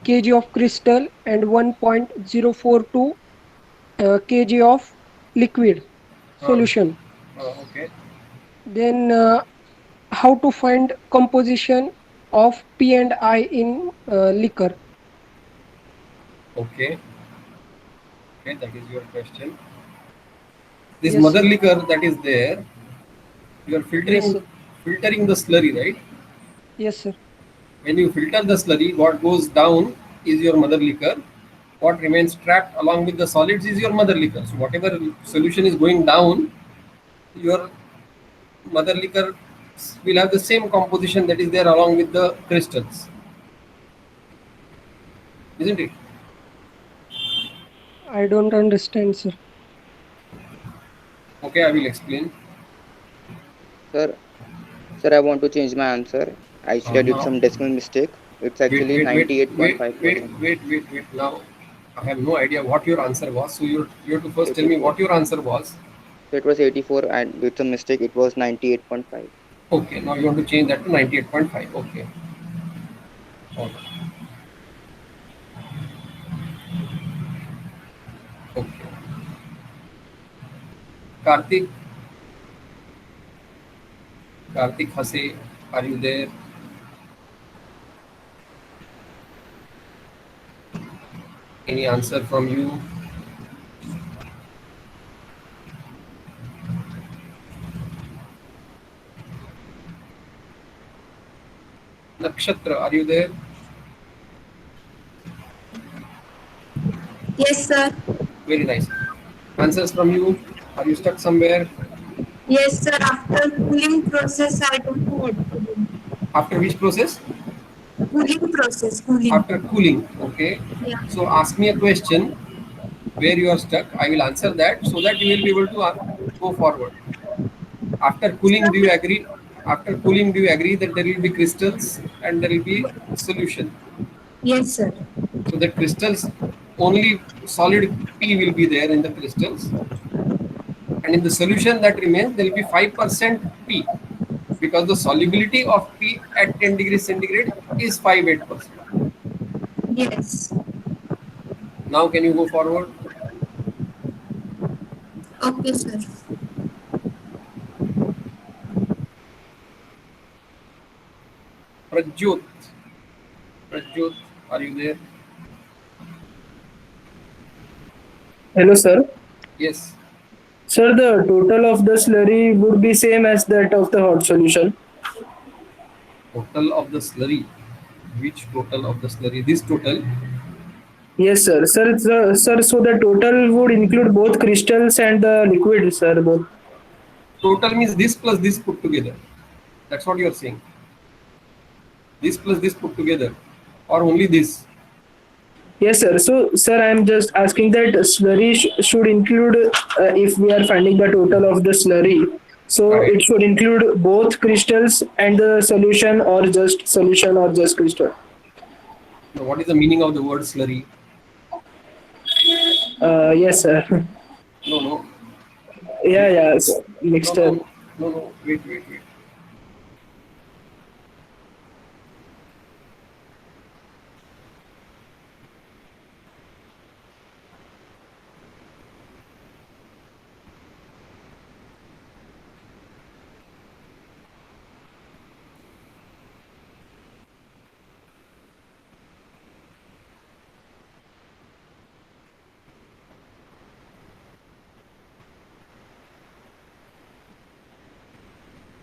kg of crystal and 1.042 kg of liquid solution. Okay. Then how to find composition of P and I in liquor? Okay. Okay, that is your question. This Yes, mother sir. liquor that is there, you are filtering the slurry, right? Yes, sir. When you filter the slurry, what goes down is your mother liquor, what remains trapped along with the solids is your mother liquor. So whatever solution is going down, your mother liquor will have the same composition that is there along with the crystals, isn't it? I don't understand, sir. Okay, I will explain. Sir, I want to change my answer. Actually, I did now- some decimal mistake. It's actually 98.5%. Wait. Now, I have no idea what your answer was. So you have to first tell me what your answer was. So it was 84, and with some mistake, it was 98.5. Okay, now you want to change that to 98.5. Okay. Okay. Okay. Karthik Hase, are you there? Any answer from you? Nakshatra, are you there? Yes, sir. Very nice. Answers from you? Are you stuck somewhere? Yes, sir. After cooling process, I don't know what to do. After which process? Cooling process. Cooling. After cooling. Okay. Yeah. So ask me a question where you are stuck. I will answer that so that you will be able to go forward. After cooling, do you agree? After cooling, do you agree that there will be crystals and there will be solution? Yes, sir. So the crystals, only solid P will be there in the crystals, and in the solution that remains, there will be 5% P, because the solubility of P at 10 degrees centigrade is 58%. Yes. Now can you go forward? Okay, sir. Prajyot, are you there? Hello, sir. Yes. Sir, the total of the slurry would be same as that of the hot solution. Total of the slurry. Which total of the slurry? This total. Yes, sir. Sir, so the total would include both crystals and the liquid, sir, both. Total means this plus this put together. That's what you are saying. This plus this put together, or only this? Yes, sir. So, sir, I am just asking that slurry should include, if we are finding the total of the slurry, so Right. it should include both crystals and the solution, or just crystal. Now, what is the meaning of the word slurry? Yes, sir. No. Yeah, mixture. No. Wait.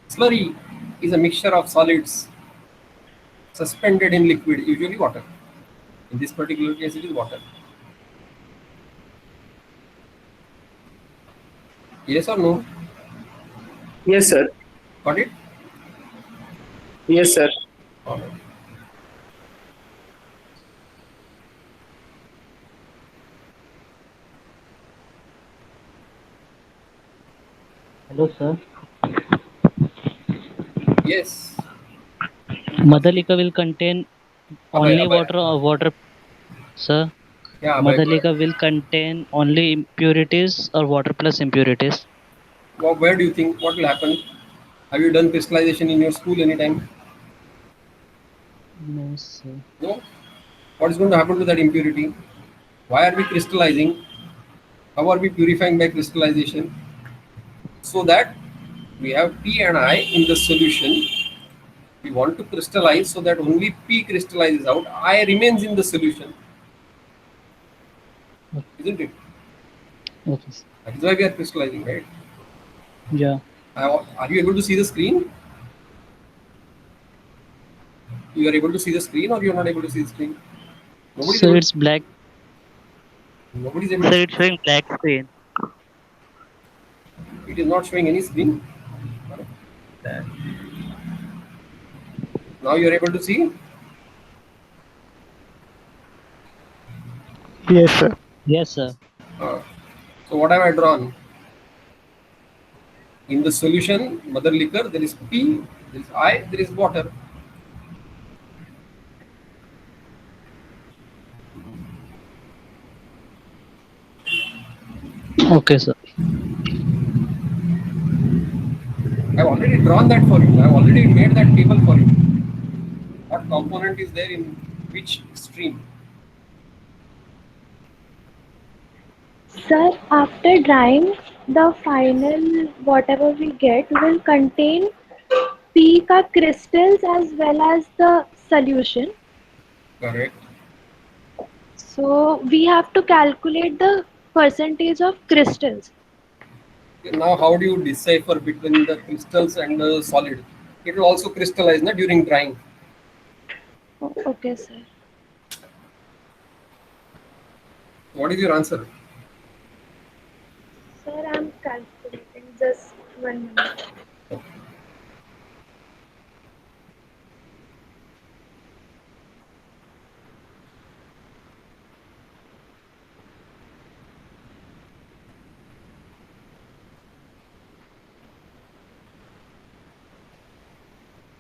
Slurry is a mixture of solids suspended in liquid, usually water. In this particular case, it is water. Yes or no? Yes, sir. Got it? Yes, sir. All right. Hello, sir. Yes. Mother liquor will contain only Abhay. water or water, sir. Yeah, Mother but liquor will contain only impurities or water plus impurities. where do you think what will happen? Have you done crystallization in your school anytime? No, sir. No. What is going to happen to that impurity? Why are we crystallizing? How are we purifying by crystallization? So that we have P and I in the solution. We want to crystallize so that only P crystallizes out, I remains in the solution. Isn't it? Okay, sir. That is why we are crystallizing, right? Yeah. Are you able to see the screen? You are able to see the screen, or you are not able to see the screen? Nobody is So able- it's black. Nobody is able Sir, to. it's showing black screen. It is not showing any screen. Now you are able to see. Yes, sir. Yes, sir. So what have I drawn? In the solution, mother liquor, there is P, there is I, there is water. Okay, sir. I've already drawn that for you. I've already made that table for you. What component is there in which stream? Sir, after drying, the final whatever we get will contain P ka crystals as well as the solution. Correct. So we have to calculate the percentage of crystals. Now, how do you decipher between the crystals and the solid? It will also crystallize during drying. Okay, sir. What is your answer? Sir, I'm calculating just 1 minute.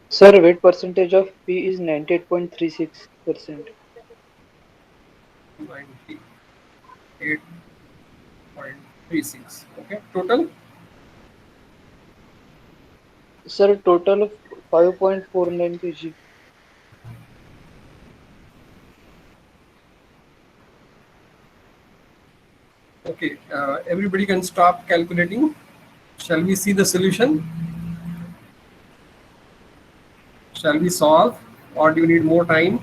Sir, weight percentage of P is 98.36%. 98.36. Okay. Total? Sir, total of 5.49 kg. Okay. Everybody can stop calculating. Shall we see the solution? Shall we solve, or do you need more time?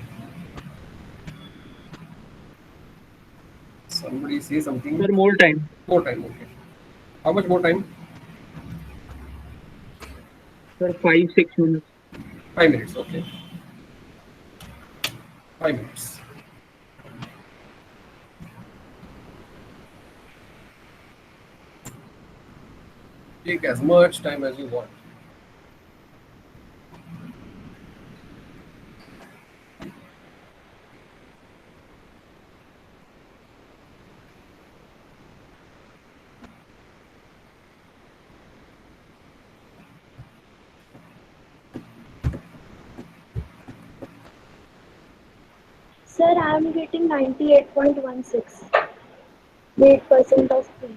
Somebody say something. Sir, more time. More time. Okay. How much more time? Sir, 5-6 minutes. 5 minutes. Okay. 5 minutes. Take as much time as you want. Sir, I'm getting 98.16. 8% of P.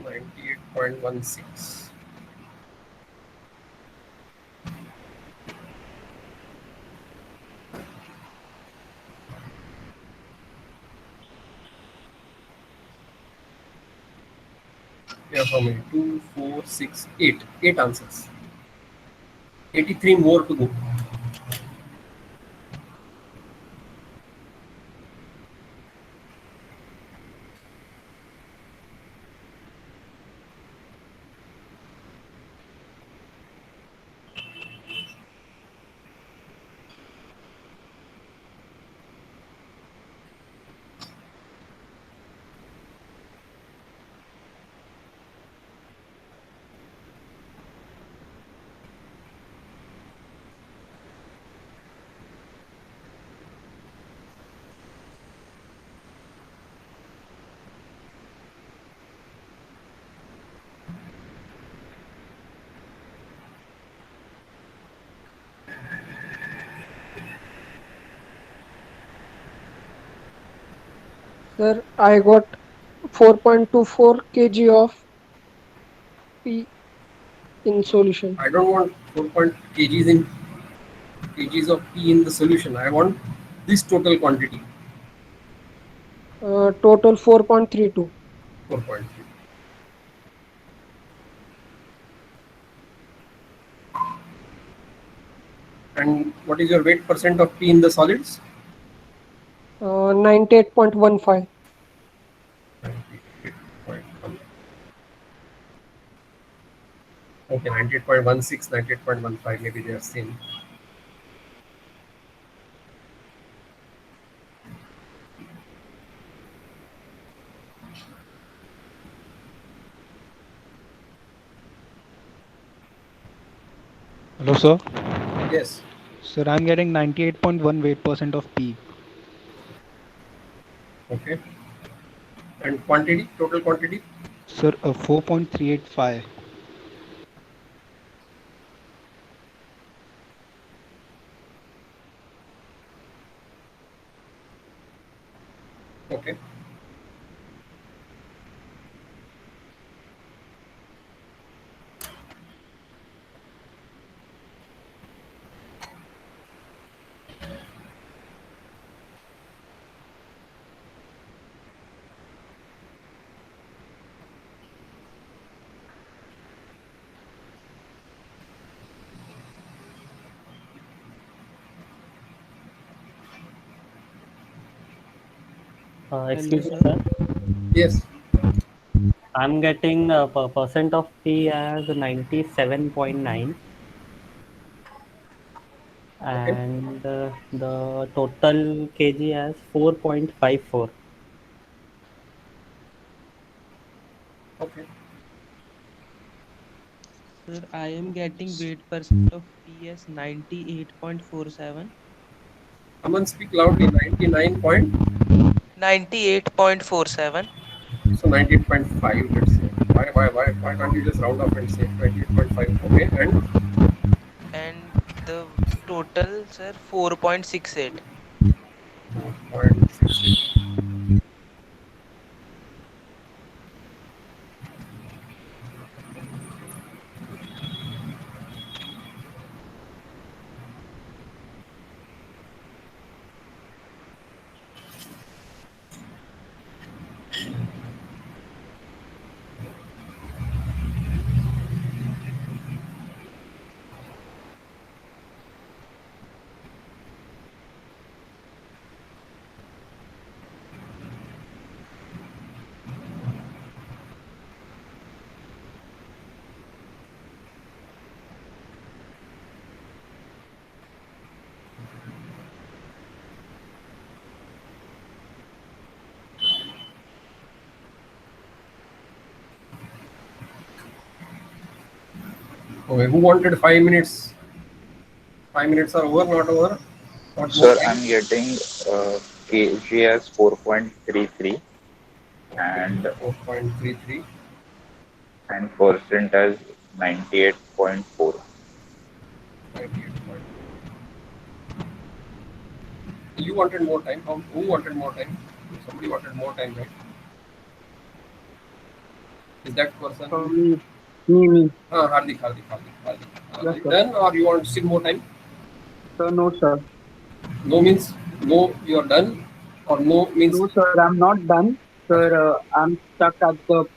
98.16. We have how many? 2, 4, 6, 8. 8 answers. 83 more to go. Sir, I got 4.24 kg of P in solution. I don't want 4 kgs of P in the solution. I want this total quantity. Total 4.32. 4.3. And what is your weight percent of P in the solids? 98.15. Okay, 98.16, 98.15, maybe they are same. Hello, sir. Yes. Sir, I'm getting 98.1 weight% of P. Okay. And quantity, total quantity? Sir, 4.385. Okay. Excuse me, sir. Yes. I'm getting percent of P as 97.9, and the total kg as 4.54. Okay. Sir, I am getting weight% of P as 98.47. Someone speak loudly. 99 point. 98.47. So 98.5. Let's say. Why can't you just round up and say 98.5? Okay. And the total, sir, 4.68. 4.68. Okay, who wanted 5 minutes? 5 minutes are over, not over? What Sir, more? I'm getting kg as 4.33 and 4.33 and percent as 98.4. 98. You wanted more time. Who wanted more time? Somebody wanted more time, right? Is that person? Me. Hardik. Yes, Are you sir. done or you want still more time? Sir, no, sir. No means no, you are done, or no means No, sir, I'm not done. Sir, I'm stuck at the.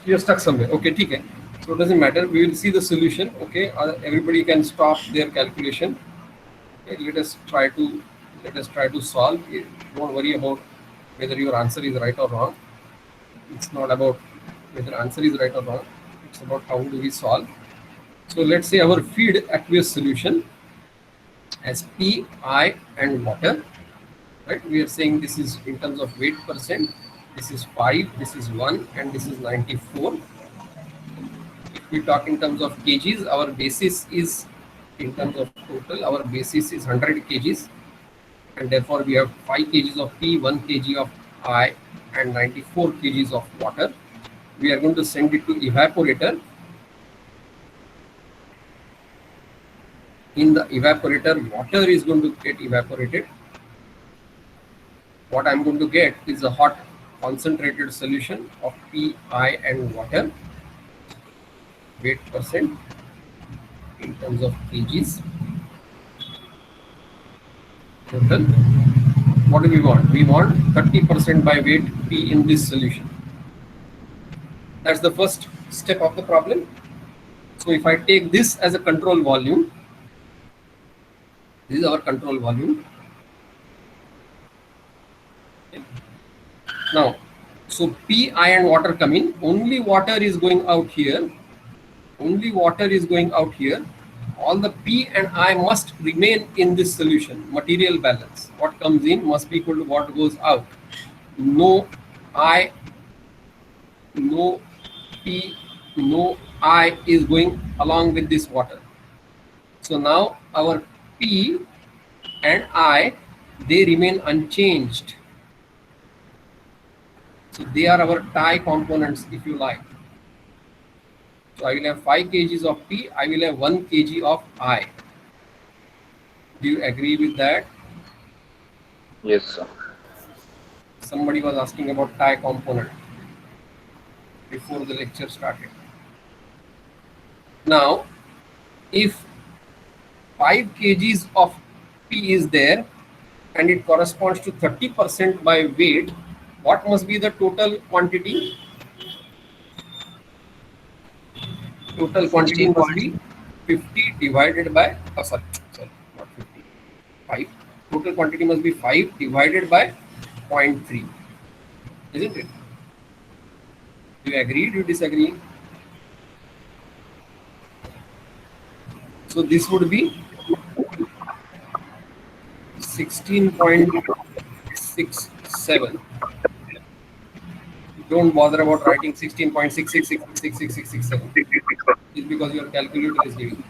you're stuck somewhere. Okay, okay. So it doesn't matter. We will see the solution. Okay, everybody can stop their calculation. Okay, let us try to solve. Don't worry about whether your answer is right or wrong. It's not about whether answer is right or wrong. It's about how do we solve. So let's say our feed aqueous solution as P, I, and water. Right? We are saying this is in terms of weight percent. This is 5, this is 1, and this is 94. If we talk in terms of kgs, our basis is in terms of total, our basis is 100 kgs, and therefore we have 5 kgs of P, 1 kg of I, and 94 kgs of water. We are going to send it to evaporator. In the evaporator, water is going to get evaporated. What I'm going to get is a hot concentrated solution of Pi and water, weight percent in terms of kgs. Total. What do we want? We want 30% by weight P in this solution. That's the first step of the problem. So if I take this as a control volume, this is our control volume. Okay. Now, so P, I, and water come in. Only water is going out here. Only water is going out here. All the P and I must remain in this solution. Material balance. What comes in must be equal to what goes out. No I, no P, no I is going along with this water. So now our P and I, they remain unchanged. So they are our tie components, if you like. So I will have 5 kgs of P, I will have 1 kg of I. Do you agree with that? Yes, sir. Somebody was asking about tie component before the lecture started. Now, if 5 kgs of P is there and it corresponds to 30% by weight, what must be the total quantity? Total quantity must be 50 divided by, sorry, not 50, 5. Total quantity must be 5 divided by 0.3. Isn't it? Do you agree? Do you disagree? So this would be 16.67. Don't bother about writing 16.66666667. It's because your calculator is giving.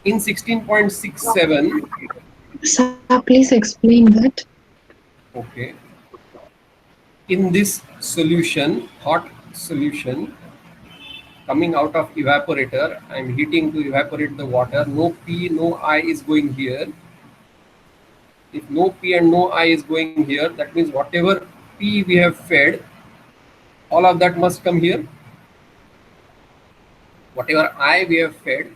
In 16.67. Sir, please explain that. Okay. In this solution, hot solution, coming out of evaporator, I am heating to evaporate the water. No P, no I is going here. If no P and no I is going here, that means whatever P we have fed, all of that must come here. Whatever I we have fed,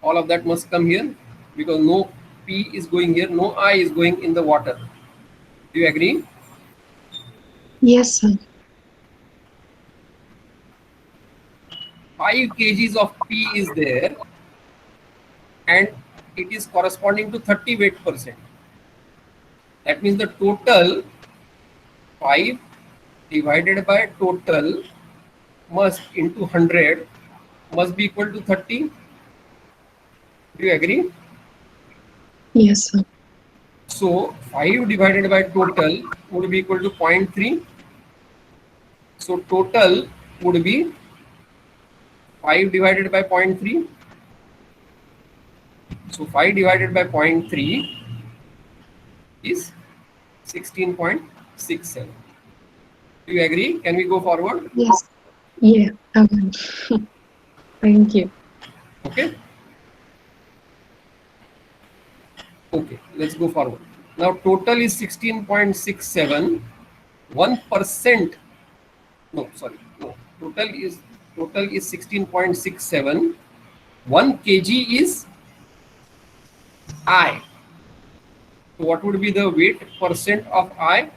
all of that must come here, because no P is going here, no I is going in the water. Do you agree? Yes, sir. 5 kgs of P is there and it is corresponding to 30 weight percent. That means the total 5 divided by total must into 100 must be equal to 30. Do you agree? Yes, sir. So 5 divided by total would be equal to 0.3. So total would be 5 divided by 0.3. So 5 divided by 0.3 is 16.67. Do you agree? Can we go forward? Yes. Yeah, I will. Thank you. Okay. Okay, let's go forward. Now total is 16.67. 1%. No, sorry. No. Total is 16.67. 1 kg is I. So what would be the weight percent of I?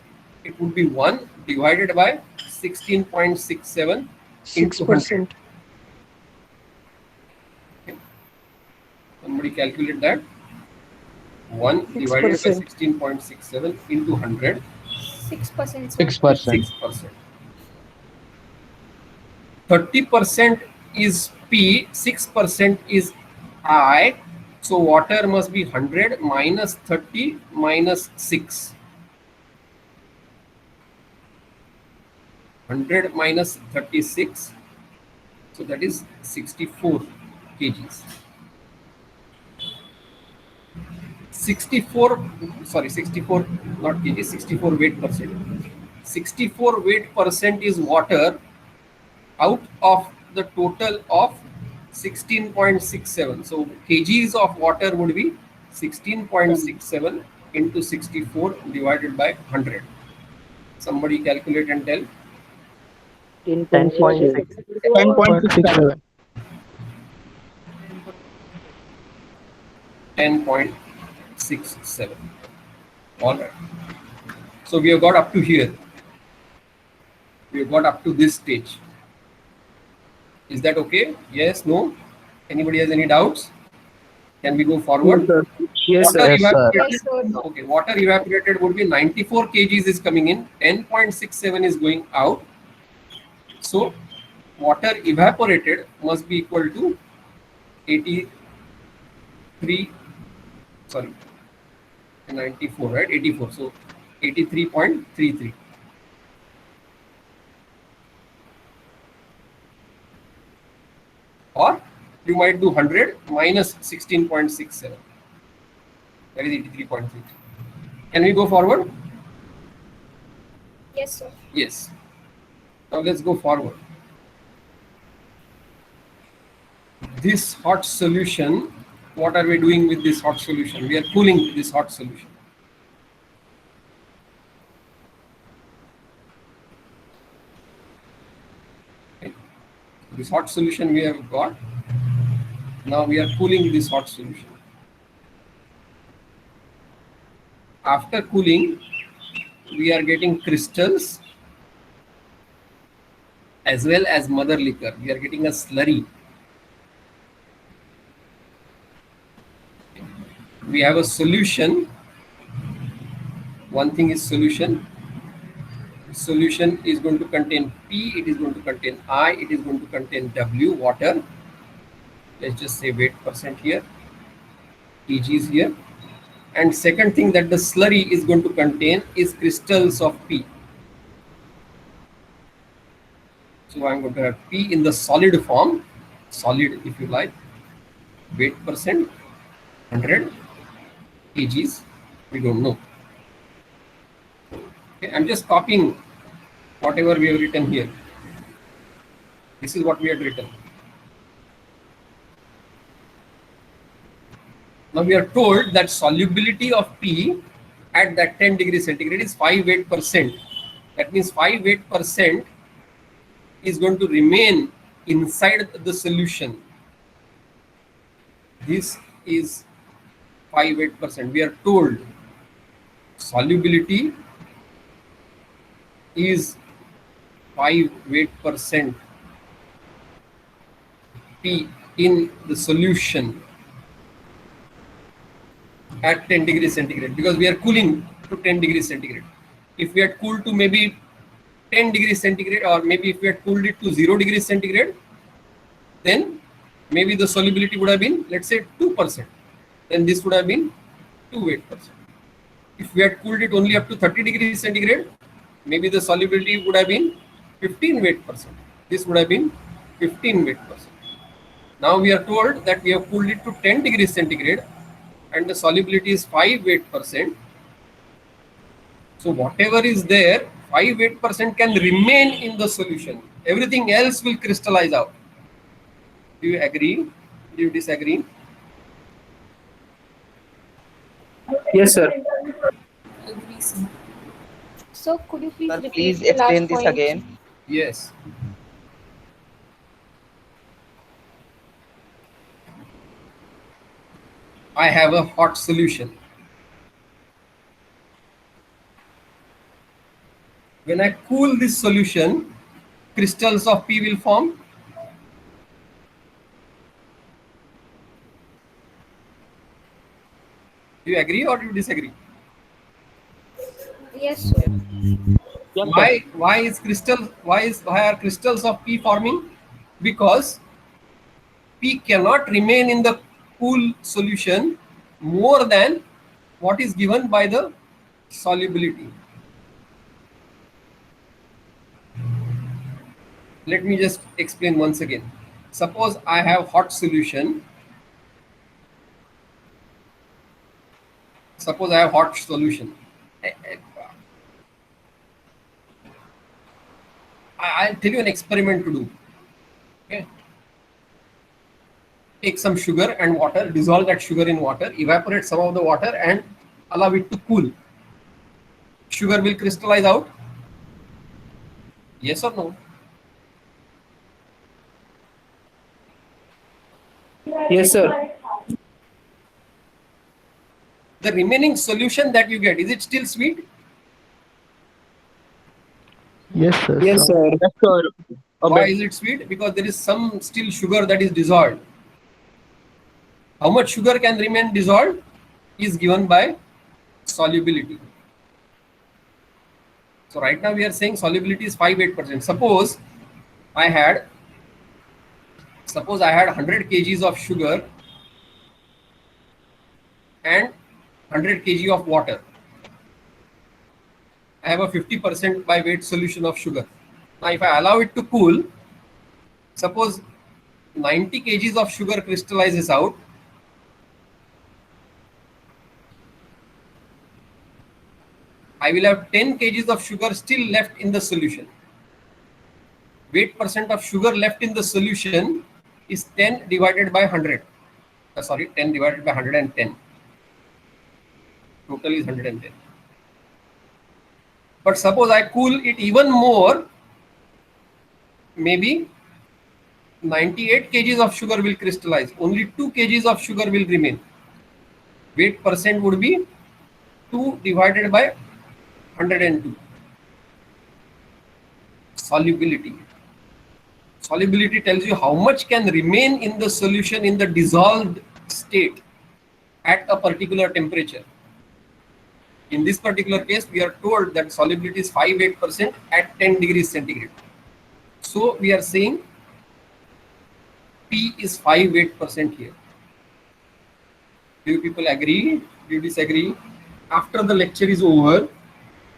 It would be 1 divided by 16.67 into 100. Okay. Somebody calculate that. 1 divided by 16.67 into 100. 6%. 6%. 30% is P, 6% is I. So water must be 100 minus 30 minus 6. 100 minus 36. So that is 64 kgs. 64 not kg, 64 weight percent. 64 weight percent is water out of the total of 16.67. So kgs of water would be 16.67 into 64 divided by 100. Somebody calculate and tell. 10.67. 10.67. All right. So we have got up to here. We have got up to this stage. Is that okay? Yes, no? Anybody has any doubts? Can we go forward? Yes, sir. Water Yes, sir. evaporated, okay, water evaporated would be 94 kgs is coming in, 10.67 is going out. So water evaporated must be equal to 94, right? 84. So 83.33. or you might do 100 minus 16.67. That is 83.3. Can we go forward? Yes, sir. Yes. Now let's go forward. This hot solution, what are we doing with this hot solution? We are cooling this hot solution. Okay. This hot solution we have got. Now we are cooling this hot solution. After cooling, we are getting crystals as well as mother liquor. We are getting a slurry. We have a solution. One thing is solution. Solution is going to contain P, it is going to contain I, it is going to contain W, water. Let's just say weight percent here, Eg is here. And second thing that the slurry is going to contain is crystals of P. So I'm going to have P in the solid form, solid if you like, weight percent, 100 kgs, we don't know. Okay, I'm just copying whatever we have written here. This is what we had written. Now we are told that solubility of P at that 10 degrees centigrade is 5-8%. That means 5-8% is going to remain inside the solution. This is 5-8%. We are told solubility is 5-8% P in the solution at 10 degrees centigrade, because we are cooling to 10 degrees centigrade. If we had cooled to maybe 10 degrees centigrade, or maybe if we had cooled it to 0 degrees centigrade, then maybe the solubility would have been, let's say, 2%. Then this would have been 2-8%. If we had cooled it only up to 30 degrees centigrade, maybe the solubility would have been 15-8%. This would have been 15-8%. Now we are told that we have cooled it to 10 degrees centigrade and the solubility is 5-8%. So whatever is there, 5-8% can remain in the solution. Everything else will crystallize out. Do you agree? Do you disagree? Yes, sir. Agree, sir. So could you please Sir, repeat please the explain last this point? again. Yes. I have a hot solution. When I cool this solution, crystals of P will form. Do you agree or do you disagree? Yes, sir. Why are crystals of P forming? Because P cannot remain in the cool solution more than what is given by the solubility. Let me just explain once again. Suppose I have hot solution. Suppose I have hot solution. I'll tell you an experiment to do. Okay. Take some sugar and water, dissolve that sugar in water, evaporate some of the water and allow it to cool. Sugar will crystallize out. Yes or no? Yes, sir. The remaining solution that you get, is it still sweet? Yes, sir. Yes, sir. Yes, sir. Why is it sweet? Because there is some still sugar that is dissolved. How much sugar can remain dissolved is given by solubility. So right now we are saying solubility is 5-8%. Suppose I had 100 kgs of sugar and 100 kg of water. I have a 50% by weight solution of sugar. Now if I allow it to cool, suppose 90 kgs of sugar crystallizes out, I will have 10 kgs of sugar still left in the solution. Weight percent of sugar left in the solution is 10 divided by 100. 10 divided by 110. Total is 110. But suppose I cool it even more, maybe 98 kgs of sugar will crystallize. Only 2 kgs of sugar will remain. Weight percent would be 2 divided by 102. Solubility. Solubility tells you how much can remain in the solution in the dissolved state at a particular temperature. In this particular case, we are told that solubility is 5-8% at 10 degrees centigrade. So we are saying P is 5-8% here. Do you people agree? Do you disagree? After the lecture is over,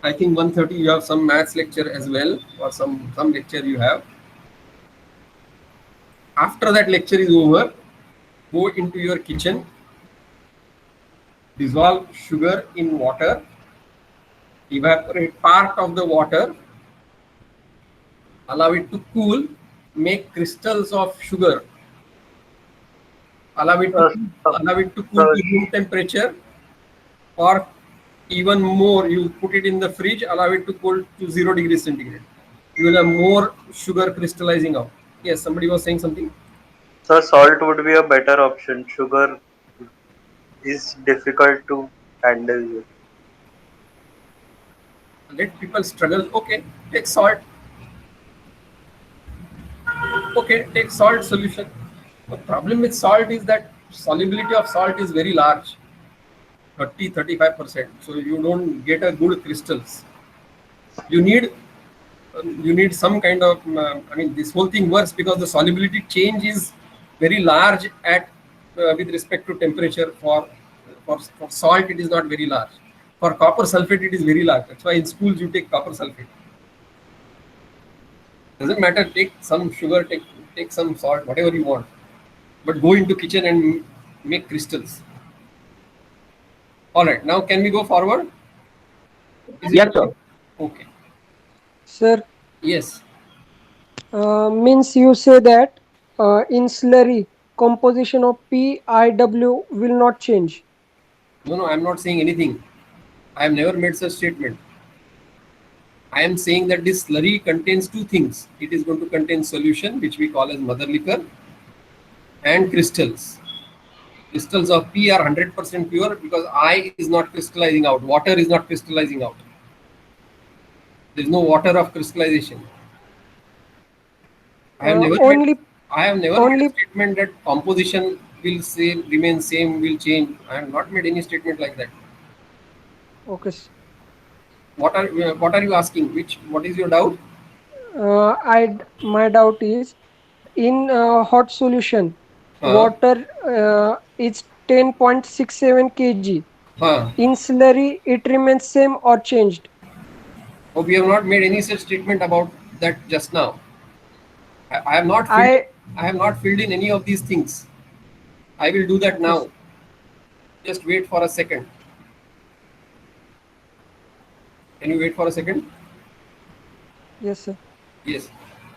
I think 1:30 you have some maths lecture as well, or some lecture you have. After that lecture is over, go into your kitchen, dissolve sugar in water, evaporate part of the water, allow it to cool, make crystals of sugar, allow it to cool to room temperature, or even more, you put it in the fridge, allow it to cool to 0 degrees centigrade. You will have more sugar crystallizing out. Yes, somebody was saying something. So salt would be a better option. Sugar is difficult to handle. Let people struggle. Okay, take salt. Okay, take salt solution. The problem with salt is that solubility of salt is very large, 30-35%. So you don't get a good crystals. You need some kind of. This whole thing works because the solubility change is very large at with respect to temperature. For salt, it is not very large. For copper sulfate, it is very large. That's why in schools you take copper sulfate. Doesn't matter. Take some sugar, take some salt, whatever you want. But go into kitchen and make crystals. All right. Now can we go forward? Yes, sir. Okay. Sir, Yes. means you say that in slurry composition of PIW will not change. No, I am not saying anything. I have never made such statement. I am saying that this slurry contains two things. It is going to contain solution, which we call as mother liquor, and crystals. Crystals of P are 100% pure because I is not crystallizing out. Water is not crystallizing out. There is no water of crystallization. I have never made a statement that composition will remain same, will change. I have not made any statement like that. Okay. What are you asking? What is your doubt? My doubt is in hot solution, water is 10.67 kg. In slurry, it remains same or changed? Oh, we have not made any such statement about that just now. I have not filled in any of these things. I will do that now. Just wait for a second. Can you wait for a second? Yes, sir. Yes.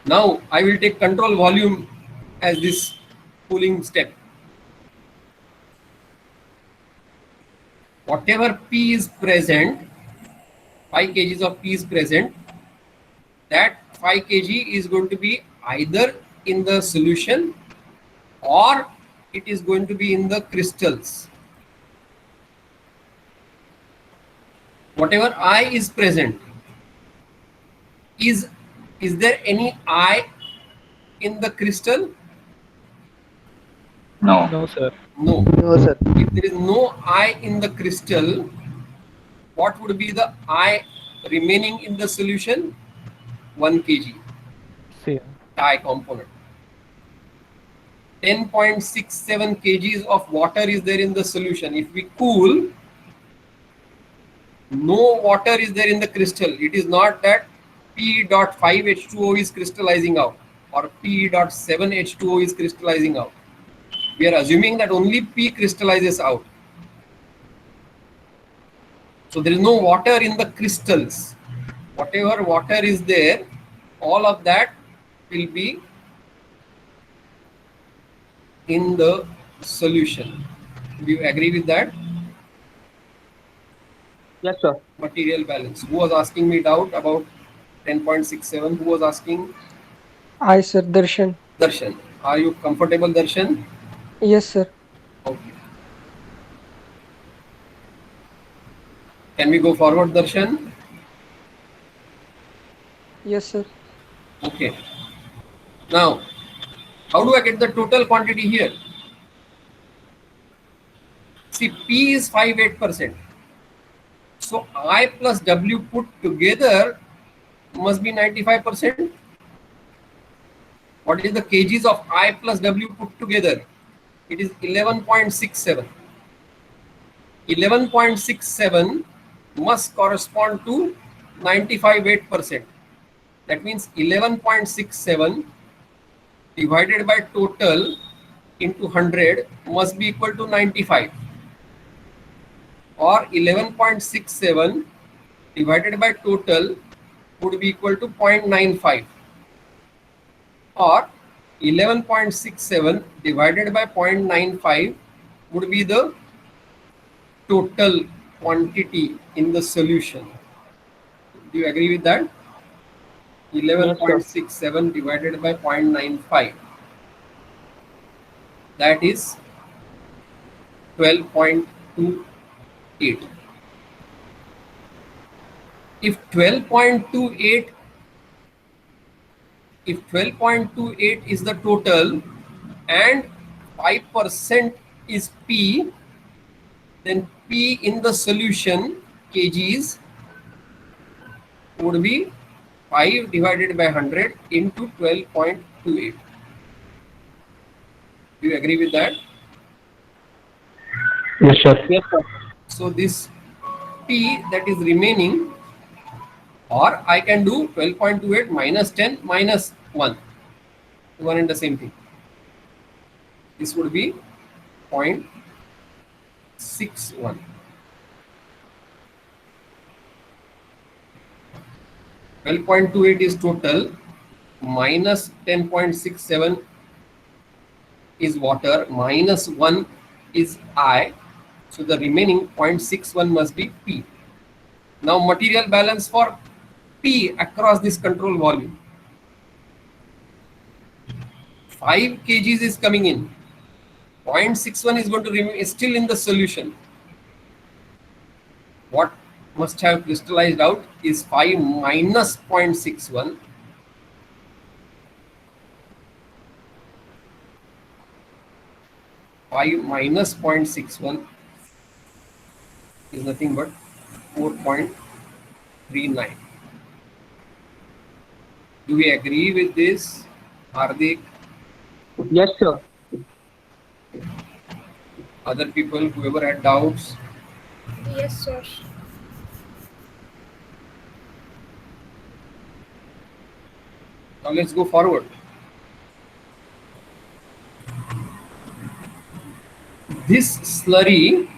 Now I will take control volume as this cooling step. Whatever P is present, 5 kgs of P is present, that 5 kg is going to be either in the solution or it is going to be in the crystals. Whatever I is present, is there any I in the crystal? No. No, sir. No. No, sir. If there is no I in the crystal, what would be the I remaining in the solution? 1 kg. Same. Dye component. 10.67 kgs of water is there in the solution. If we cool, no water is there in the crystal. It is not that P.5H2O is crystallizing out. or P.7H2O is crystallizing out. We are assuming that only P crystallizes out. So there is no water in the crystals. Whatever water is there, all of that will be in the solution. Do you agree with that? Yes, sir. Material balance. Who was asking me doubt about 10.67? Who was asking? I, sir, Darshan. Darshan. Are you comfortable, Darshan? Yes, sir. Okay. Can we go forward, Darshan? Yes, sir. Okay. Now, how do I get the total quantity here? See, P is 58%. So I plus W put together must be 95%. What is the kgs of I plus W put together? It is 11.67. 11.67 must correspond to 95.8%. That means 11.67 divided by total into 100 must be equal to 95. Or 11.67 divided by total would be equal to 0.95. Or 11.67 divided by 0.95 would be the total quantity in the solution. Do you agree with that? 11.67 divided by 0.95. That is 12.28. If 12.28 is the total and 5% is P, then P in the solution kgs would be 5 divided by 100 into 12.28. Do you agree with that? Yes, sir. Yes, sir. So this P that is remaining, or I can do 12.28 minus 10 minus 1. One and the same thing. This would be 0.61. 12.28 is total, minus 10.67 is water, minus 1 is I. So the remaining 0.61 must be P. Now material balance for P across this control volume. 5 kgs is coming in. 0.61 is going to remain still in the solution. What must have crystallized out is 5 minus 0.61. Minus 0.61 is nothing but 4.39. Do we agree with this, Hardik? Yes, sir. Other people, whoever had doubts? Yes, sir. Now let's go forward. This slurry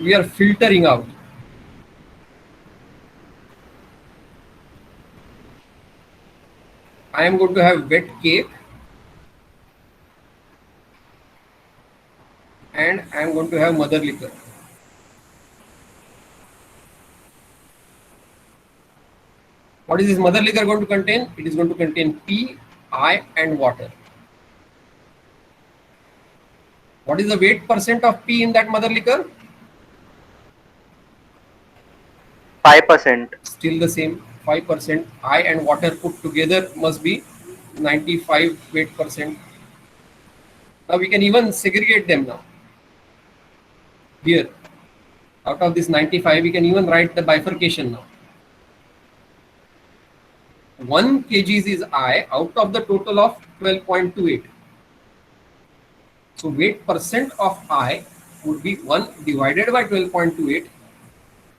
we are filtering out. I am going to have wet cake and I am going to have mother liquor. What is this mother liquor going to contain? It is going to contain P, I and water. What is the weight percent of P in that mother liquor? 5%. Still the same, 5%. I and water put together must be 95 weight percent. Now we can even segregate them now. Here, out of this 95, we can even write the bifurcation now. 1 kgs is I out of the total of 12.28. So weight percent of I would be 1 divided by 12.28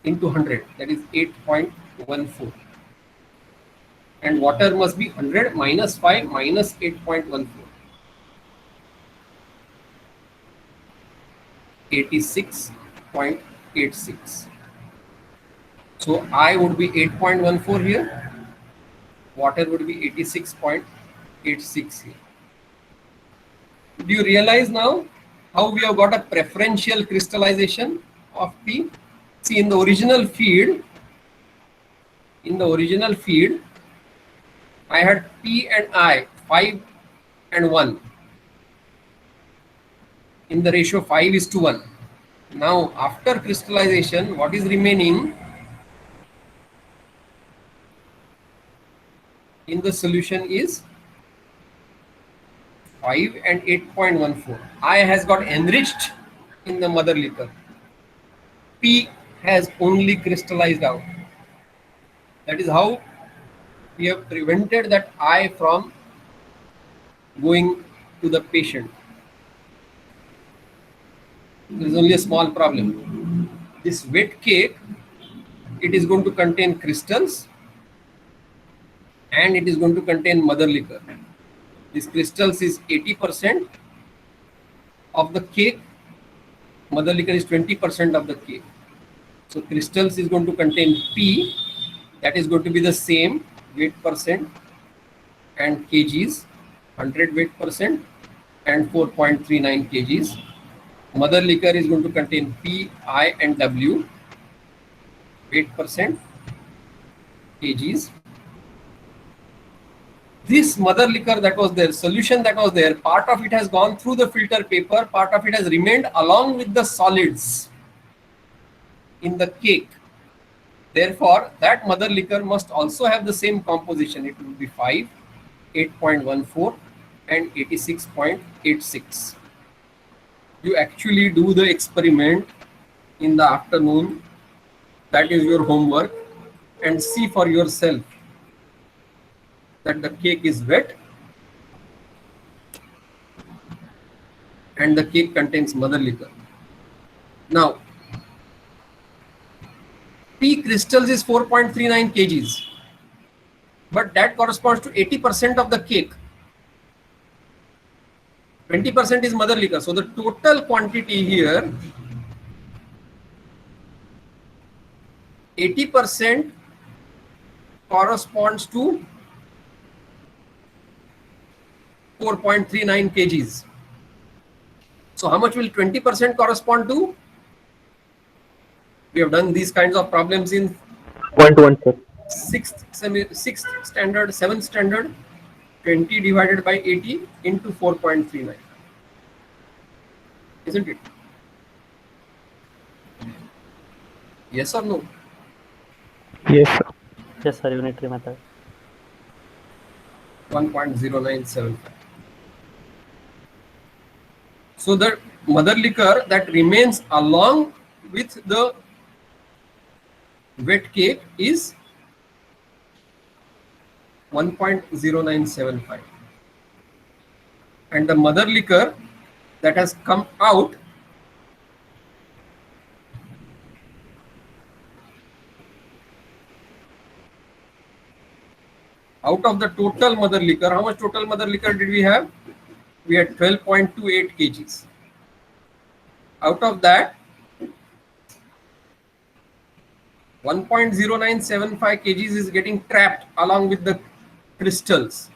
into 100, that is 8.14. and water must be 100 minus 5 minus 8.14. 86.86. So I would be 8.14 here, water would be 86.86 here. Do you realize now how we have got a preferential crystallization of P? See, in the original feed, I had P and I 5 and 1 in the ratio 5:1. Now after crystallization, what is remaining in the solution is 5 and 8.14. I has got enriched in the mother liquor. P has only crystallized out. That is how we have prevented that I from going to the patient. There is only a small problem. This wet cake, it is going to contain crystals and it is going to contain mother liquor. This crystals is 80% of the cake, mother liquor is 20% of the cake. So crystals is going to contain P, that is going to be the same weight percent and kgs, 100 weight percent and 4.39 kgs. Mother liquor is going to contain P, I and W, weight percent, kgs. This mother liquor that was there, solution that was there, part of it has gone through the filter paper, part of it has remained along with the solids in the cake. Therefore, that mother liquor must also have the same composition. It will be 5, 8.14 and 86.86. You actually do the experiment in the afternoon. That is your homework, and see for yourself that the cake is wet and the cake contains mother liquor. Now, P crystals is 4.39 kgs, but that corresponds to 80% of the cake. 20% is mother liquor. So the total quantity here, 80% corresponds to 4.39 kgs. So how much will 20% correspond to? We have done these kinds of problems in 0.1, sir. 6th standard, 7th standard. 20 divided by 80 into 4.39. Isn't it? Yes or no? Yes, sir. Yes, sir, unitary method. 1.0975. So the mother liquor that remains along with the wet cake is 1.0975, and the mother liquor that has come out of the total mother liquor, how much total mother liquor did we have? We had 12.28 kgs. Out of that, 1.0975 kgs is getting trapped along with the crystals.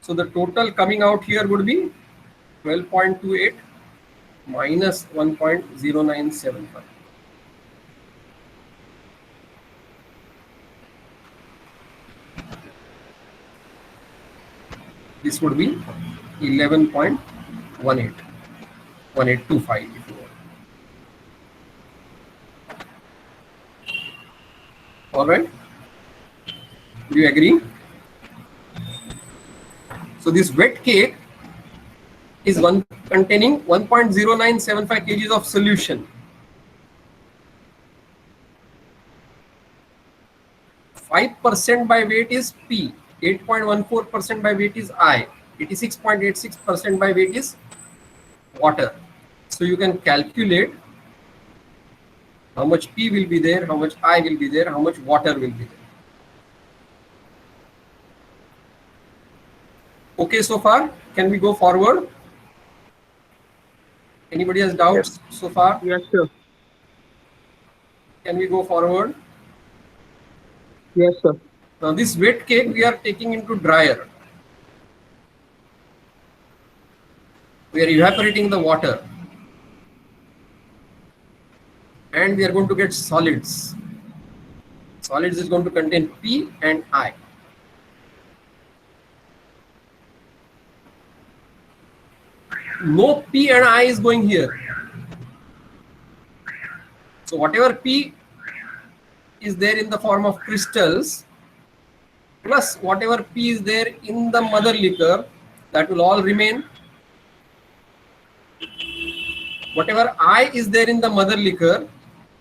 So the total coming out here would be 12.28 minus 1.0975. This would be 11.18, 1825 if you want. All right. Do you agree? So this wet cake is containing 1.0975 kgs of solution. 5% by weight is P, 8.14% by weight is I, 86.86% by weight is water. So you can calculate how much P will be there, how much I will be there, how much water will be there. Okay so far? Can we go forward? Anybody has doubts so far? Yes, sir. Can we go forward? Yes, sir. Now this wet cake we are taking into dryer. We are evaporating the water. And we are going to get solids. Solids is going to contain P and I. No P and I is going here. So whatever P is there in the form of crystals, plus whatever P is there in the mother liquor, that will all remain. Whatever I is there in the mother liquor,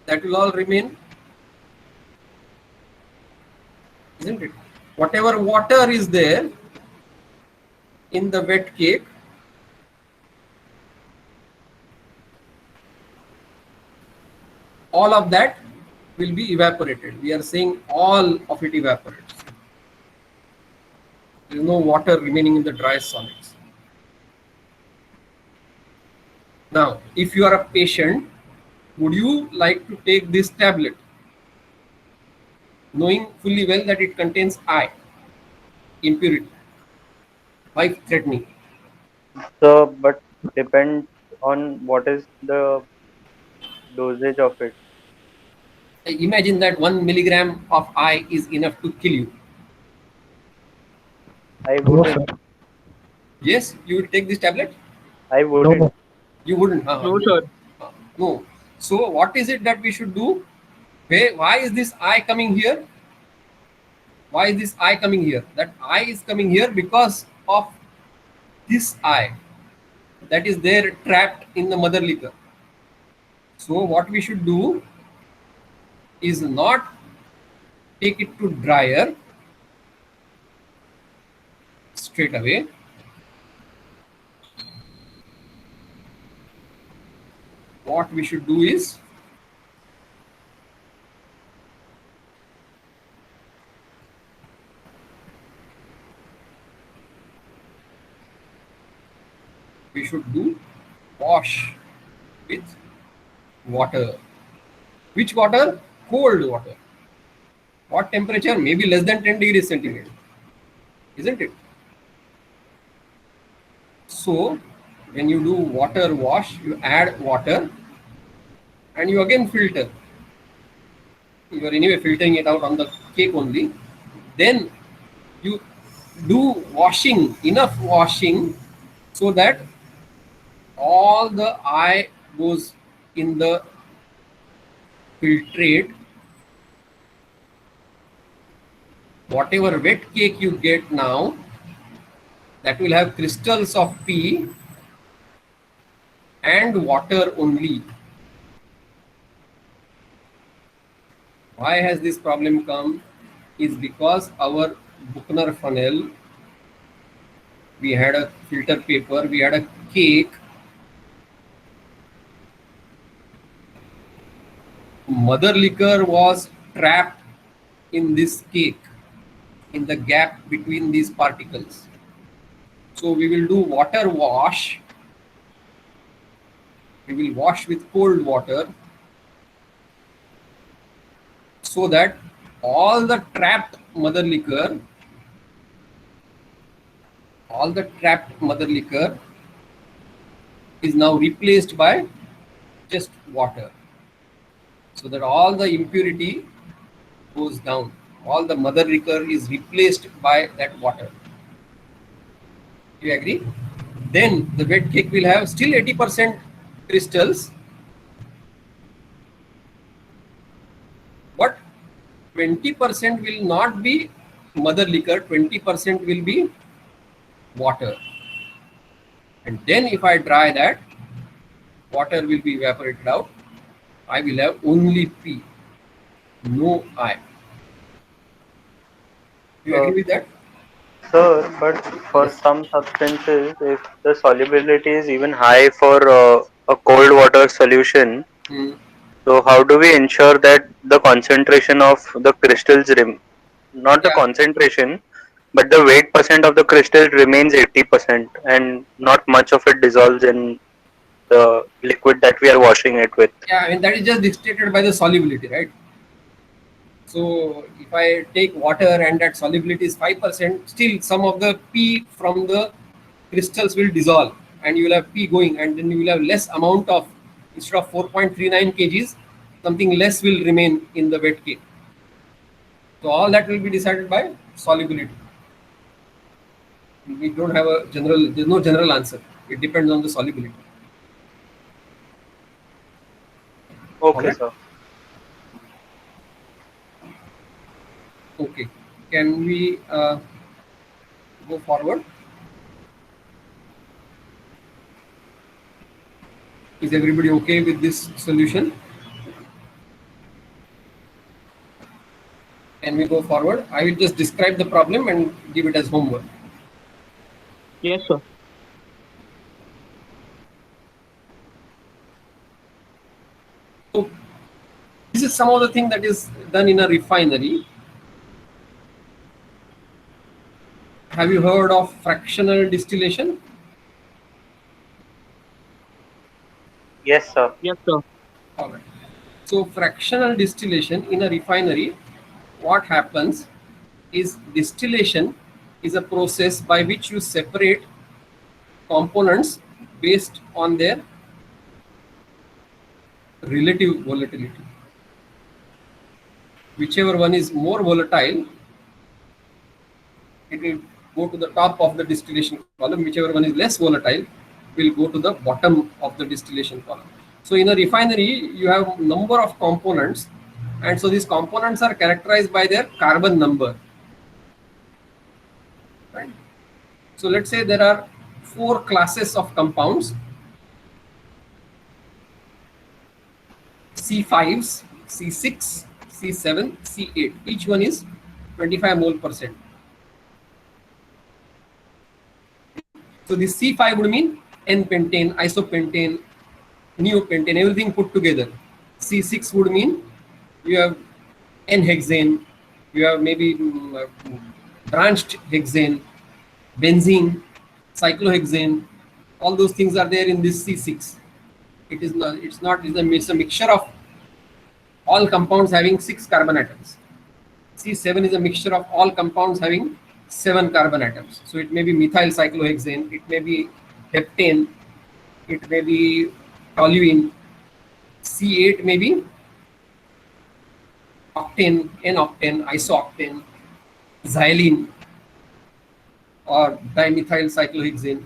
that will all remain. Isn't it? Whatever water is there in the wet cake, all of that will be evaporated. We are saying all of it evaporates. There is no water remaining in the dry solids. Now, if you are a patient, would you like to take this tablet, knowing fully well that it contains I, impurity, life-threatening? So, but depends on what is the dosage of it. Imagine that 1 milligram of I is enough to kill you. I wouldn't. Yes, you would take this tablet? I wouldn't. You wouldn't? No, sir. No. So what is it that we should do? Why is this I coming here? Why is this I coming here? That I is coming here because of this I that is there trapped in the mother liquor. So what we should do is not take it to dryer straight away. What we should do is we should do wash with water. Which water? Cold water. What temperature? Maybe less than 10 degrees centigrade. Isn't it? So when you do water wash, you add water and you again filter. You are anyway filtering it out on the cake only. Then you do washing, enough washing, so that all the I goes in the filtrate. Whatever wet cake you get now, that will have crystals of P and water only. Why has this problem come? Is because our Buchner funnel, we had a filter paper, we had a cake, mother liquor was trapped in this cake, in the gap between these particles. So we will do water wash. We will wash with cold water so that all the trapped mother liquor, is now replaced by just water, so that all the impurity goes down. All the mother liquor is replaced by that water. You agree? Then the wet cake will have still 80% crystals, but 20% will not be mother liquor, 20% will be water. And then if I dry that, water will be evaporated out. I will have only P, no I. You agree with that? Sir, but for some substances, if the solubility is even high for a cold water solution, so how do we ensure that the concentration of the crystals, not the concentration, but the weight percent of the crystal remains 80%, and not much of it dissolves in the liquid that we are washing it with. Yeah, I mean that is just dictated by the solubility, right? So if I take water and that solubility is 5%, still some of the P from the crystals will dissolve, and you will have P going, and then you will have less amount of, instead of 4.39 kgs, something less will remain in the wet cake. So all that will be decided by solubility. We don't have a general, there's no general answer. It depends on the solubility. Okay, sir. Okay, can we go forward? Is everybody okay with this solution? Can we go forward? I will just describe the problem and give it as homework. Yes, sir. So this is some of the thing that is done in a refinery. Have you heard of fractional distillation? Yes, sir. Yes, sir. All right. So fractional distillation in a refinery, what happens is distillation is a process by which you separate components based on their relative volatility. Whichever one is more volatile, it will go to the top of the distillation column. Whichever one is less volatile will go to the bottom of the distillation column. So in a refinery, you have number of components, and so these components are characterized by their carbon number. Right? So let's say there are 4 classes of compounds: C5s, C6, C7, C8. Each one is 25 mole %. So this C5 would mean N-pentane, isopentane, neopentane, everything put together. C6 would mean you have N-hexane, you have maybe branched hexane, benzene, cyclohexane. All those things are there in this C6. It is not. It's not. It's a mixture of all compounds having 6 carbon atoms. C7 is a mixture of all compounds having 7 carbon atoms. So it may be methyl cyclohexane, it may be heptane, it may be toluene. C8 may be octane, N-octane, isooctane, xylene, or dimethyl cyclohexane,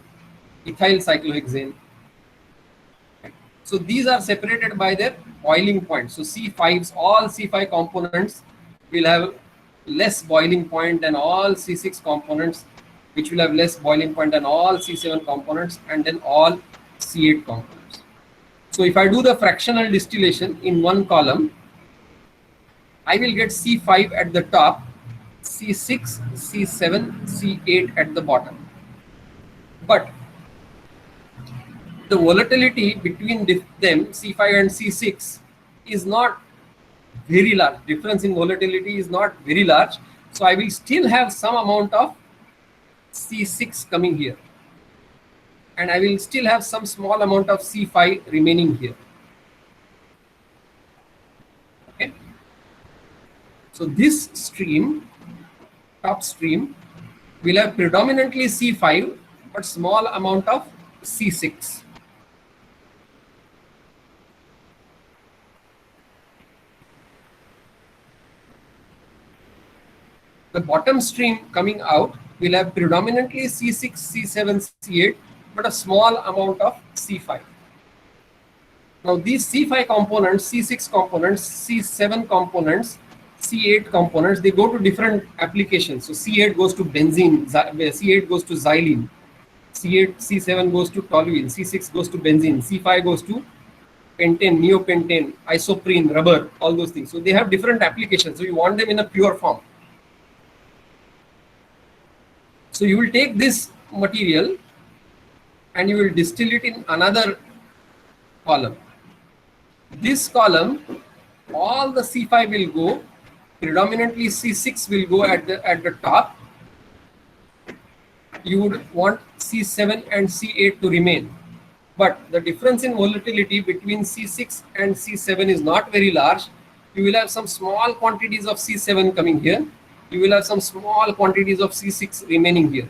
ethyl cyclohexane. So these are separated by their boiling point. So C5s, all C5 components will have less boiling point than all C6 components, which will have less boiling point than all C7 components, and then all C8 components. So if I do the fractional distillation in one column, I will get C5 at the top, C6, C7, C8 at the bottom. But the volatility between them, C5 and C6, is not very large. Difference in volatility is not very large. So I will still have some amount of C6 coming here, and I will still have some small amount of C5 remaining here. Okay. So this stream, top stream, will have predominantly C5 but small amount of C6. The bottom stream coming out will have predominantly C6, C7, C8, but a small amount of C5. Now these C5 components, C6 components, C7 components, C8 components, they go to different applications. So C8 goes to benzene, C8 goes to xylene, C8, C7 goes to toluene, C6 goes to benzene, C5 goes to pentane, neopentane, isoprene, rubber, all those things. So they have different applications. So you want them in a pure form. So you will take this material and you will distill it in another column. This column, all the C5 will go, predominantly C6 will go at the top, you would want C7 and C8 to remain. But the difference in volatility between C6 and C7 is not very large. You will have some small quantities of C7 coming here. You will have some small quantities of C6 remaining here.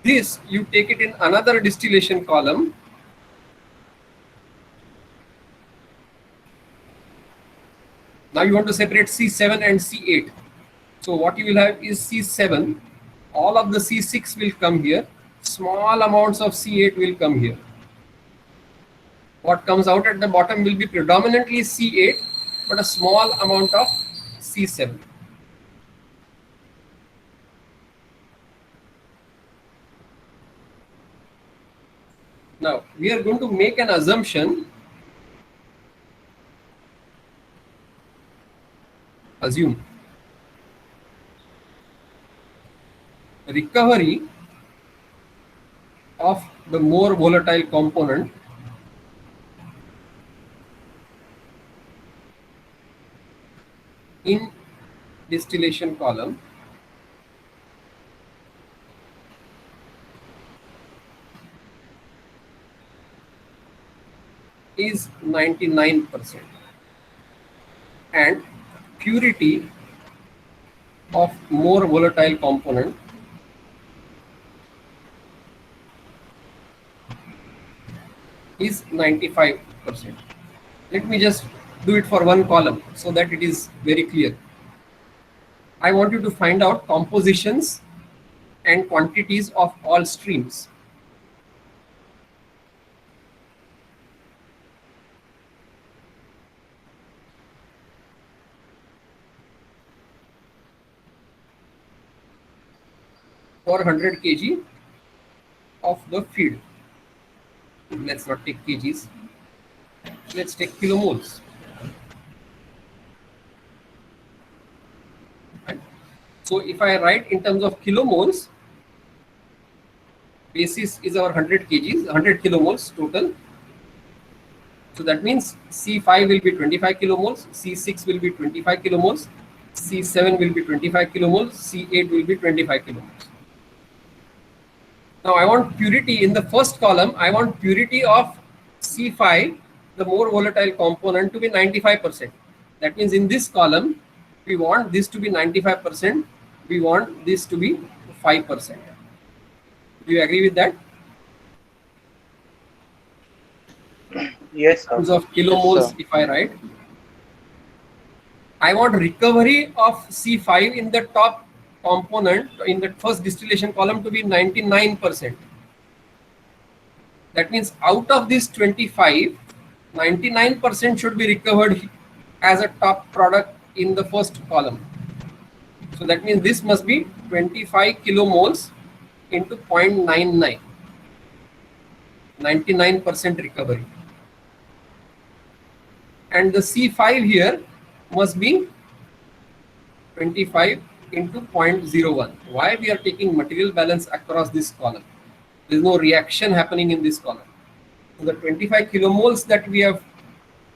This, you take it in another distillation column. Now you want to separate C7 and C8. So what you will have is C7. All of the C6 will come here. Small amounts of C8 will come here. What comes out at the bottom will be predominantly C8, but a small amount of C7. Now we are going to make an assumption. Assume recovery of the more volatile component in distillation column is 99% and purity of more volatile component is 95%. Let me just do it for one column so that it is very clear. I want you to find out compositions and quantities of all streams. For 100 kg of the feed. Let's not take kgs. Let's take kilomoles. Right. So if I write in terms of kilomoles, basis is our 100 kgs, 100 kilomoles total. So that means C5 will be 25 kilomoles, C6 will be 25 kilomoles, C7 will be 25 kilomoles, C8 will be 25 kilomoles. Now I want purity in the first column. I want purity of C5, the more volatile component, to be 95%. That means in this column, we want this to be 95%. We want this to be 5%. Do you agree with that? Yes, sir. In terms of kilomoles, Yes, if I write, I want recovery of C5 in the top component in the first distillation column to be 99%. That means out of this 25, 99% should be recovered as a top product in the first column. So that means this must be 25 kilomoles into 0.99, 99% recovery. And the C5 here must be 25 into 0.01. Why we are taking material balance across this column? There is no reaction happening in this column. So the 25 kilomoles that we have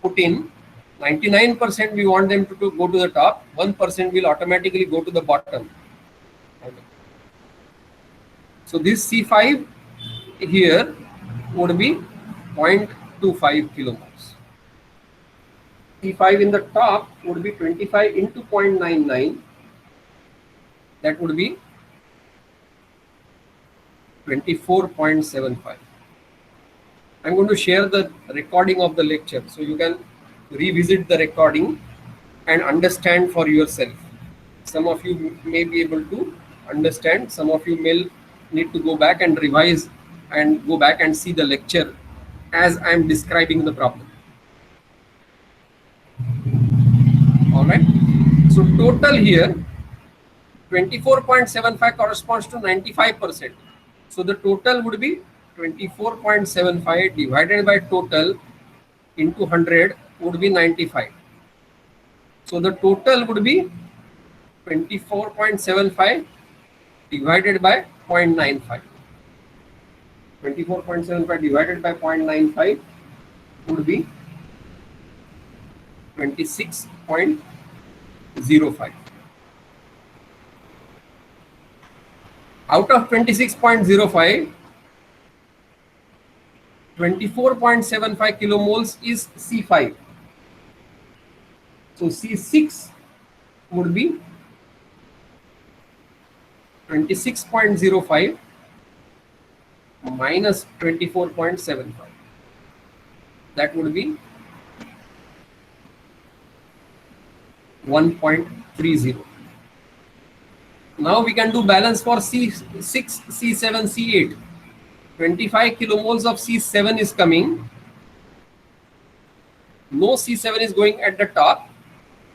put in, 99% we want them to go to the top, 1% will automatically go to the bottom. So this C5 here would be 0.25 kilomoles. C5 in the top would be 25 into 0.99. That would be 24.75. I'm going to share the recording of the lecture so you can revisit the recording and understand for yourself. Some of you may be able to understand, some of you may need to go back and revise and go back and see the lecture as I'm describing the problem. All right. So total here, 24.75 corresponds to 95%. So the total would be 24.75 divided by total into 100 would be 95. So the total would be 24.75 divided by 0.95. 24.75 divided by 0.95 would be 26.05. Out of 26.05, 24.75 kilomoles is C5. So C6 would be 26.05 minus 24.75. That would be 1.30. Now we can do balance for C6, C7, C8. 25 kilomoles of C7 is coming. No C7 is going at the top.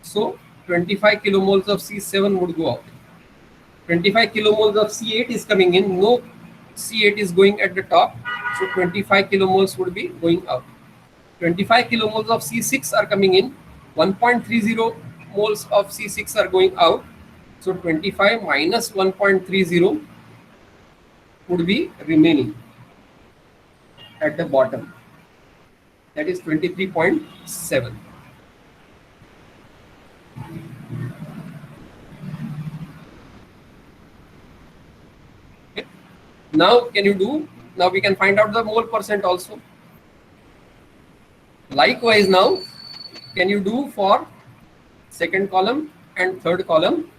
So 25 kilomoles of C7 would go out. 25 kilomoles of C8 is coming in. No C8 is going at the top. So 25 kilomoles would be going out. 25 kilomoles of C6 are coming in. 1.30 moles of C6 are going out. So 25 minus 1.30 would be remaining at the bottom. That is 23.7. Okay. Now can you do? Now we can find out the mole percent also. Likewise, now can you do for second column and third column?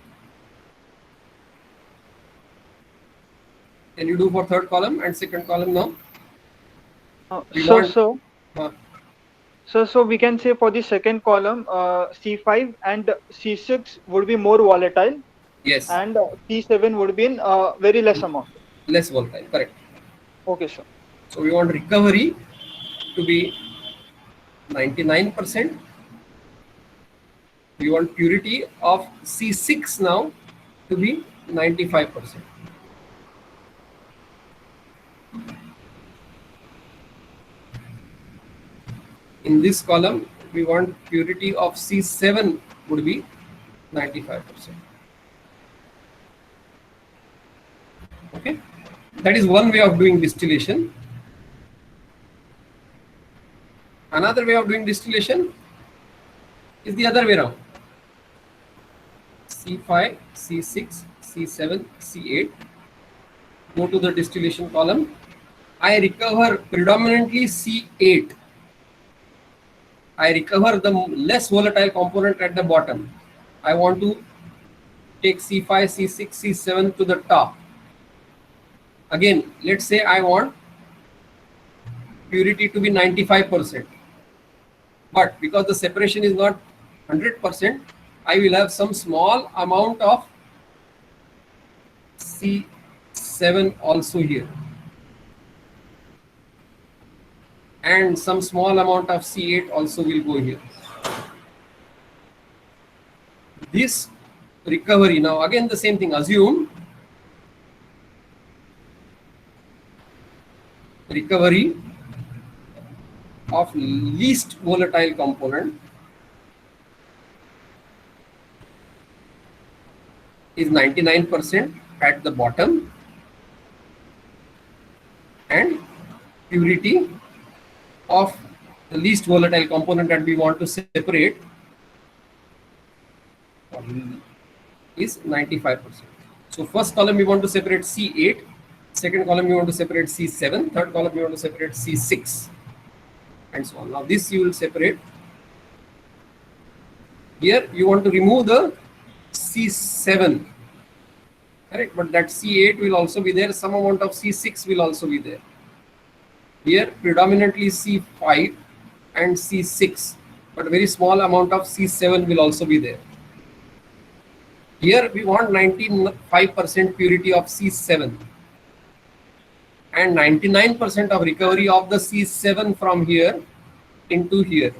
Can you do for third column and second column now? So we can say for the second column, C5 and C6 would be more volatile. Yes. And C7 would be in very less amount. Less volatile, correct. Okay, sir. So we want recovery to be 99%. We want purity of C6 now to be 95%. In this column, we want purity of C7 would be 95%. Okay, that is one way of doing distillation. Another way of doing distillation is the other way around. C5, C6, C7, C8. Go to the distillation column. I recover predominantly C8. I recover the less volatile component at the bottom. I want to take C5, C6, C7 to the top. Again, let's say I want purity to be 95%. But because the separation is not 100%, I will have some small amount of C7 also here. And some small amount of C8 also will go here. This recovery, now again the same thing, assume recovery of least volatile component is 99% at the bottom, and purity of the least volatile component that we want to separate is 95%. So first column we want to separate C8, second column we want to separate C7, third column we want to separate C6, and so on. Now this you will separate. Here you want to remove the C7, correct? But that C8 will also be there. Some amount of C6 will also be there. Here predominantly C5 and C6, but very small amount of C7 will also be there. Here we want 95% purity of C7 and 99% of recovery of the C7 from here into here.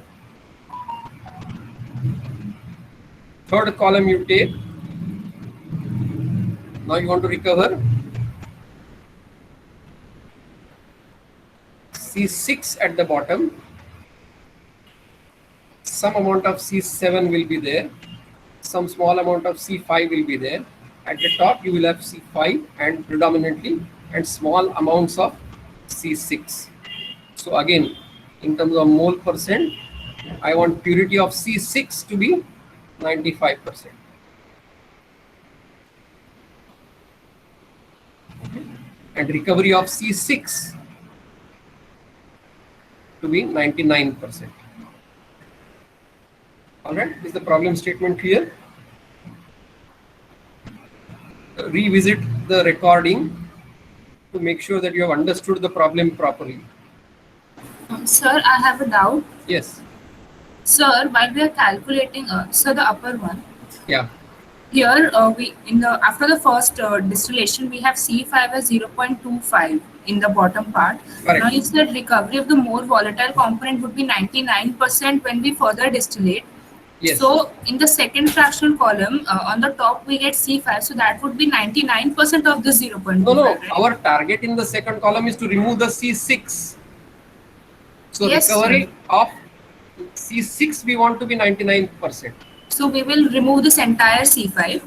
Third column you take. Now you want to recover C6 at the bottom. Some amount of C7 will be there. Some small amount of C5 will be there. At the top you will have C5 and predominantly and small amounts of C6. So again in terms of mole percent, I want purity of C6 to be 95%. Okay. And recovery of C6 to be 99%. Alright, is the problem statement clear? Revisit the recording to make sure that you have understood the problem properly. Sir, I have a doubt. Yes. Sir, while we are calculating, sir, the upper one. Yeah. Here, we after the first distillation, we have C5 as 0.25 in the bottom part. Correct. Now, you said recovery of the more volatile component would be 99% when we further distillate. Yes. So, in the second fractional column, on the top we get C5, so that would be 99% of the 0.25. No, right? our target in the second column is to remove the C6. So Yes, recovery sir. of C6 we want to be 99%. So, we will remove this entire C5.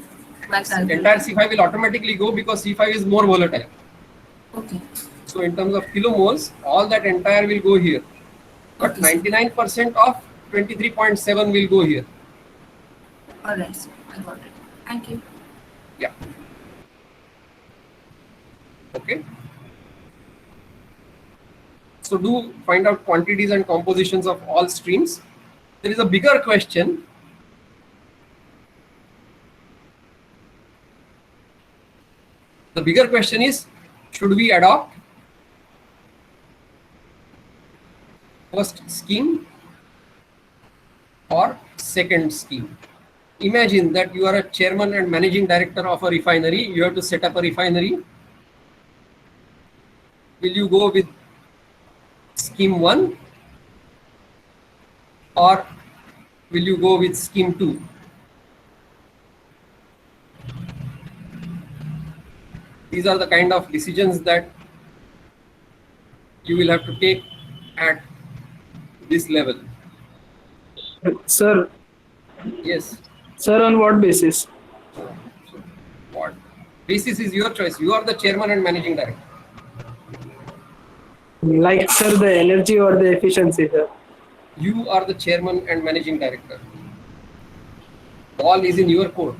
While calculating. Entire C5 will automatically go because C5 is more volatile. Okay. So in terms of kilomoles, all that entire will go here. But 99% of 23.7 will go here. Alright, sir. I got it. Thank you. Yeah. Okay. So do find out quantities and compositions of all streams. There is a bigger question. The bigger question is, should we adopt first scheme or second scheme? Imagine that you are a chairman and managing director of a refinery. You have to set up a refinery. Will you go with scheme 1 or will you go with scheme 2? These are the kind of decisions that you will have to take at this level. Sir, Yes. sir, on what basis? What basis is your choice. You are the chairman and managing director. Like, sir, the energy or the efficiency, sir? You are the chairman and managing director. All is in your court.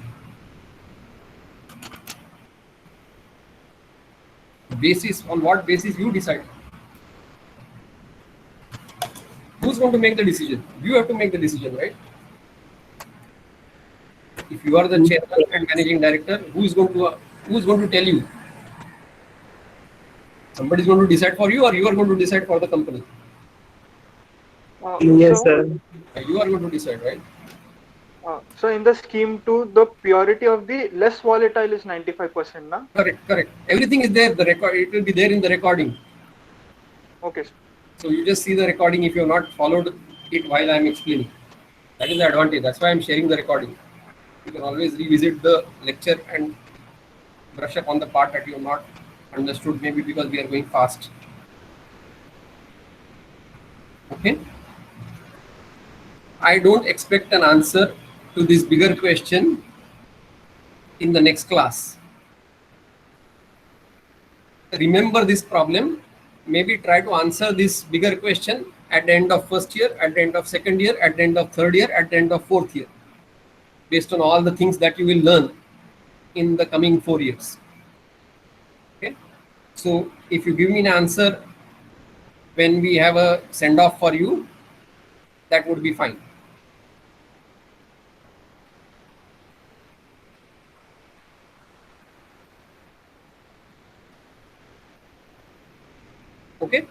Basis, on what basis you decide? Who's going to make the decision? You have to make the decision, right? If you are the chairman and managing director, who's going to tell you? Somebody is going to decide for you, or you are going to decide for the company? Yes, so, sir. You are going to decide, right? So in the scheme 2, the purity of the less volatile is 95%, na? Correct, correct. Everything is there. The record, it will be there in the recording. Okay. So you just see the recording if you have not followed it while I am explaining. That is the advantage. That's why I am sharing the recording. You can always revisit the lecture and brush up on the part that you have not understood, maybe because we are going fast. Okay. I don't expect an answer to this bigger question in the next class. Remember this problem. Maybe try to answer this bigger question at the end of first year, at the end of second year, at the end of third year, at the end of fourth year, based on all the things that you will learn in the coming 4 years. Okay. So if you give me an answer when we have a send-off for you, that would be fine. Okay,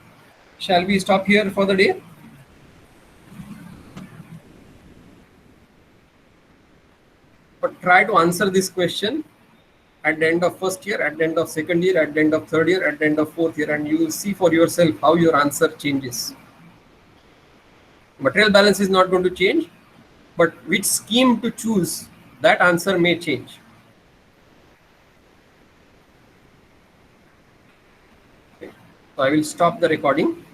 shall we stop here for the day? But try to answer this question at the end of first year, at the end of second year, at the end of third year, at the end of fourth year, and you will see for yourself how your answer changes. Material balance is not going to change, but which scheme to choose, that answer may change. Okay. So I will stop the recording.